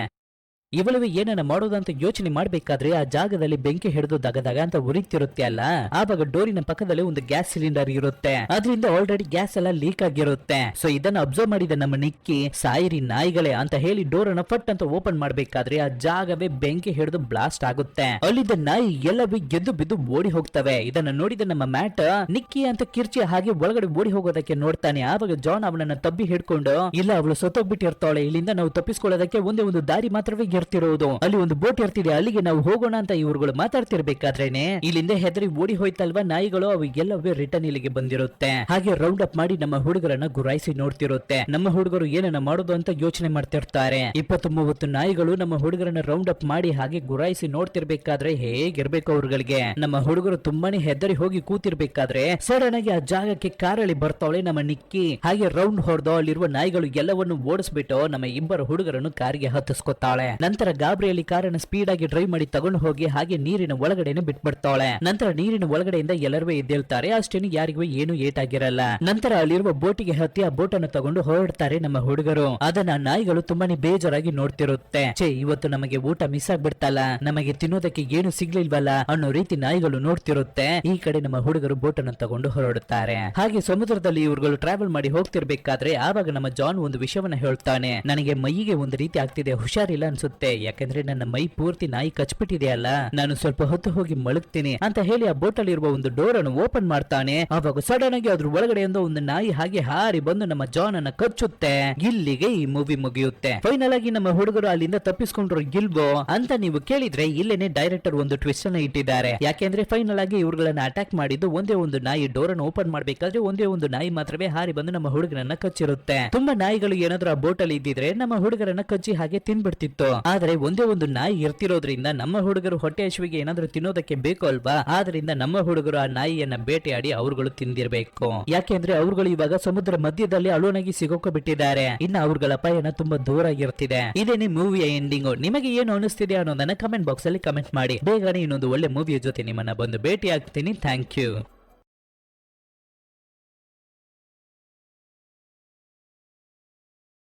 S1: ಇವಳು ಏನನ್ನ ಮಾಡೋದಂತ ಯೋಚನೆ ಮಾಡ್ಬೇಕಾದ್ರೆ ಆ ಜಾಗದಲ್ಲಿ ಬೆಂಕಿ ಹಿಡಿದು ದಗದಗ ಅಂತ ಉರಿತಿರುತ್ತೆ ಅಲ್ಲ, ಆವಾಗ ಡೋರಿನ ಪಕ್ಕದಲ್ಲಿ ಒಂದು ಗ್ಯಾಸ್ ಸಿಲಿಂಡರ್ ಇರುತ್ತೆ. ಅದರಿಂದ ಆಲ್ರೆಡಿ ಗ್ಯಾಸ್ ಎಲ್ಲ ಲೀಕ್ ಆಗಿರುತ್ತೆ. ಸೊ ಇದನ್ನ ಅಬ್ಸರ್ವ್ ಮಾಡಿದ ನಮ್ಮ ನಿಕ್ಕಿ ಸಾಯಿರಿ ನಾಯಿಗಳೇ ಅಂತ ಹೇಳಿ ಡೋರ್ ಅನ್ನ ಫಟ್ ಅಂತ ಓಪನ್ ಮಾಡ್ಬೇಕಾದ್ರೆ ಆ ಜಾಗವೇ ಬೆಂಕಿ ಹಿಡಿದು ಬ್ಲಾಸ್ಟ್ ಆಗುತ್ತೆ. ಅಲ್ಲಿದ್ದ ನಾಯಿ ಎಲ್ಲವೂ ಎದ್ದು ಬಿದ್ದು ಓಡಿ ಹೋಗ್ತವೆ. ಇದನ್ನ ನೋಡಿದ ನಮ್ಮ ಮ್ಯಾಟ್ ನಿಕ್ಕಿ ಅಂತ ಕಿರ್ಚಿ ಹಾಗೆ ಒಳಗಡೆ ಓಡಿ ಹೋಗೋದಕ್ಕೆ ನೋಡ್ತಾನೆ. ಆವಾಗ ಜಾನ್ ಅವನನ್ನ ತಬ್ಬಿ ಹಿಡ್ಕೊಂಡು ಇಲ್ಲ ಅವಳು ಸತ್ತೋಗ್ಬಿಟ್ಟಿರ್ತಾಳೆ, ಇಲ್ಲಿಂದ ನಾವು ತಪ್ಪಿಸ್ಕೊಳ್ಳೋದಕ್ಕೆ ಒಂದೇ ಒಂದು ದಾರಿ ಮಾತ್ರವೇ ಇರ್ತಿರೋದು, ಅಲ್ಲಿ ಒಂದು ಬೋಟ್ ಇರ್ತಿದೆ, ಅಲ್ಲಿಗೆ ನಾವು ಹೋಗೋಣ ಅಂತ ಇವ್ರುಗಳು ಮಾತಾಡ್ತಿರ್ಬೇಕಾದ್ರೇನೆ ಇಲ್ಲಿಂದ ಹೆದರಿ ಓಡಿ ಹೋಯ್ತಲ್ವಾ ನಾಯಿಗಳು, ಅವು ಎಲ್ಲವೇ ರಿಟರ್ನ್ ಇಲ್ಲಿಗೆ ಬಂದಿರುತ್ತೆ. ಹಾಗೆ ರೌಂಡ್ ಅಪ್ ಮಾಡಿ ನಮ್ಮ ಹುಡುಗರನ್ನ ಗುರಾಯಿಸಿ ನೋಡ್ತಿರುತ್ತೆ. ನಮ್ಮ ಹುಡುಗರು ಏನನ್ನ ಮಾಡೋದು ಅಂತ ಯೋಚನೆ ಮಾಡ್ತಿರ್ತಾರೆ. 20-30 ನಾಯಿಗಳು ನಮ್ಮ ಹುಡುಗರನ್ನ ರೌಂಡ್ ಅಪ್ ಮಾಡಿ ಹಾಗೆ ಗುರಾಯಿಸಿ ನೋಡ್ತಿರ್ಬೇಕಾದ್ರೆ ಹೇಗಿರ್ಬೇಕು ಅವ್ರಗಳಿಗೆ. ನಮ್ಮ ಹುಡುಗರು ತುಂಬಾನೇ ಹೆದರಿ ಹೋಗಿ ಕೂತಿರ್ಬೇಕಾದ್ರೆ ಸಡನ್ ಆಗಿ ಆ ಜಾಗಕ್ಕೆ ಕಾರಳಿ ಬರ್ತಾವಳೆ ನಮ್ಮ ನಿಕ್ಕಿ. ಹಾಗೆ ರೌಂಡ್ ಹೊಡೆದು ಅಲ್ಲಿರುವ ನಾಯಿಗಳು ಎಲ್ಲವನ್ನು ಓಡಿಸ್ಬಿಟ್ಟು ನಮ್ಮ ಇಬ್ಬರು ಹುಡುಗರನ್ನು ಕಾರಿಗೆ ಹತ್ತಿಸ್ಕೊತಾಳೆ. ನಂತರ ಗಾಬ್ರಿಯಲ್ಲಿ ಕಾರನ್ನ ಸ್ಪೀಡ್ ಆಗಿ ಡ್ರೈವ್ ಮಾಡಿ ತಗೊಂಡು ಹೋಗಿ ಹಾಗೆ ನೀರಿನ ಒಳಗಡೆನೆ ಬಿಟ್ಬಿಡ್ತಾಳೆ. ನಂತರ ನೀರಿನ ಒಳಗಡೆಯಿಂದ ಎಲ್ಲರೂ ಎದ್ದೇಳ್ತಾರೆ. ಅಷ್ಟೇನು ಯಾರಿಗೂ ಏನು ಏಟಾಗಿರಲ್ಲ. ನಂತರ ಅಲ್ಲಿರುವ ಬೋಟಿಗೆ ಹತ್ತಿ ಆ ಬೋಟ್ ಅನ್ನು ತಗೊಂಡು ಹೊರಡ್ತಾರೆ ನಮ್ಮ ಹುಡುಗರು. ಅದನ್ನ ನಾಯಿಗಳು ತುಂಬಾನೇ ಬೇಜಾರಾಗಿ ನೋಡ್ತಿರುತ್ತೆ. ಇವತ್ತು ನಮಗೆ ಊಟ ಮಿಸ್ ಆಗ್ಬಿಡ್ತಲ್ಲ, ನಮಗೆ ತಿನ್ನೋದಕ್ಕೆ ಏನು ಸಿಗ್ಲಿಲ್ವಲ್ಲ ಅನ್ನೋ ರೀತಿ ನಾಯಿಗಳು ನೋಡ್ತಿರುತ್ತೆ. ಈ ಕಡೆ ನಮ್ಮ ಹುಡುಗರು ಬೋಟ್ ಅನ್ನು ತಗೊಂಡು ಹೊರಡುತ್ತಾರೆ. ಹಾಗೆ ಸಮುದ್ರದಲ್ಲಿ ಇವ್ರುಗಳು ಟ್ರಾವೆಲ್ ಮಾಡಿ ಹೋಗ್ತಿರ್ಬೇಕಾದ್ರೆ ಆವಾಗ ನಮ್ಮ ಜಾನ್ ಒಂದು ವಿಷಯವನ್ನ ಹೇಳ್ತಾನೆ. ನನಗೆ ಮೈಗೆ ಒಂದು ರೀತಿ ಆಗ್ತಿದೆ, ಹುಷಾರಿಲ್ಲ ಅನ್ಸುತ್ತೆ, ಯಾಕಂದ್ರೆ ನನ್ನ ಮೈ ಪೂರ್ತಿ ನಾಯಿ ಕಚ್ಬಿಟ್ಟಿದೆ ಅಲ್ಲ, ನಾನು ಸ್ವಲ್ಪ ಹೊತ್ತು ಹೋಗಿ ಮಲಗ್ತೀನಿ ಅಂತ ಹೇಳಿ ಆ ಬೋಟ್ ಅಲ್ಲಿ ಇರುವ ಒಂದು ಡೋರ್ ಅನ್ನು ಓಪನ್ ಮಾಡ್ತಾನೆ. ಅವಾಗ ಸಡನ್ ಆಗಿ ಅದ್ರ ಒಳಗಡೆಯಿಂದ ಒಂದು ನಾಯಿ ಹಾಗೆ ಹಾರಿ ಬಂದು ನಮ್ಮ ಜಾನ್ ಅನ್ನ ಕಚ್ಚುತ್ತೆ. ಇಲ್ಲಿಗೆ ಈ ಮೂವಿ ಮುಗಿಯುತ್ತೆ. ಫೈನಲ್ ಆಗಿ ನಮ್ಮ ಹುಡುಗರು ಅಲ್ಲಿಂದ ತಪ್ಪಿಸ್ಕೊಂಡ್ರು ಗಿಲ್ಬೋ ಅಂತ ನೀವು ಕೇಳಿದ್ರೆ ಇಲ್ಲೇನೆ ಡೈರೆಕ್ಟರ್ ಒಂದು ಟ್ವಿಸ್ಟ್ ಅನ್ನ ಇಟ್ಟಿದ್ದಾರೆ. ಯಾಕೆಂದ್ರೆ ಫೈನಲ್ ಆಗಿ ಇವ್ರುಗಳನ್ನ ಅಟ್ಯಾಕ್ ಮಾಡಿದ್ದು ಒಂದೇ ಒಂದು ನಾಯಿ. ಡೋರ್ ಅನ್ನು ಓಪನ್ ಮಾಡ್ಬೇಕಾದ್ರೆ ಒಂದೇ ಒಂದು ನಾಯಿ ಮಾತ್ರವೇ ಹಾರಿ ಬಂದು ನಮ್ಮ ಹುಡುಗರನ್ನ ಕಚ್ಚಿರುತ್ತೆ. ತುಂಬಾ ನಾಯಿಗಳು ಏನಾದ್ರೂ ಆ ಬೋಟ್ ಅಲ್ಲಿ ಇದ್ದಿದ್ರೆ ನಮ್ಮ ಹುಡುಗರನ್ನ ಕಚ್ಚಿ ಹಾಗೆ ತಿನ್ಬಿಡ್ತಿತ್ತು. ಆದ್ರೆ ಒಂದೇ ಒಂದು ನಾಯಿ ಇರ್ತಿರೋದ್ರಿಂದ ನಮ್ಮ ಹುಡುಗರು ಹೊಟ್ಟೆ ಹಸಿವಿಗೆ ಏನಾದ್ರೂ ತಿನ್ನೋದಕ್ಕೆ ಬೇಕು ಅಲ್ವಾ, ಆದ್ರಿಂದ ನಮ್ಮ ಹುಡುಗರು ಆ ನಾಯಿಯನ್ನ ಬೇಟೆಯಾಡಿ ಅವ್ರುಗಳು ತಿಂದಿರ್ಬೇಕು. ಯಾಕೆಂದ್ರೆ ಅವ್ರುಗಳು ಇವಾಗ ಸಮುದ್ರ ಮಧ್ಯದಲ್ಲಿ ಅಲೋನಾಗಿ ಸಿಗೋಕೋಬಿಟ್ಟಿದ್ದಾರೆ. ಇನ್ನು ಅವ್ರಗಳ ಪಯಣ ತುಂಬಾ ದೂರ ಇರ್ತಿದೆ. ಇದೇನೆ ಮೂವಿಯ ಎಂಡಿಂಗ್. ನಿಮಗೆ ಏನು ಅನಿಸ್ತಿದೆ ಅನ್ನೋದನ್ನ ಕಮೆಂಟ್ ಬಾಕ್ಸ್ ಅಲ್ಲಿ ಕಮೆಂಟ್ ಮಾಡಿ. ಬೇಗನೆ ಇನ್ನೊಂದು ಒಳ್ಳೆ ಮೂವಿಯ ಜೊತೆ ನಿಮ್ಮನ್ನ ಬಂದು ಭೇಟಿ ಆಗ್ತೀನಿ. Thank you.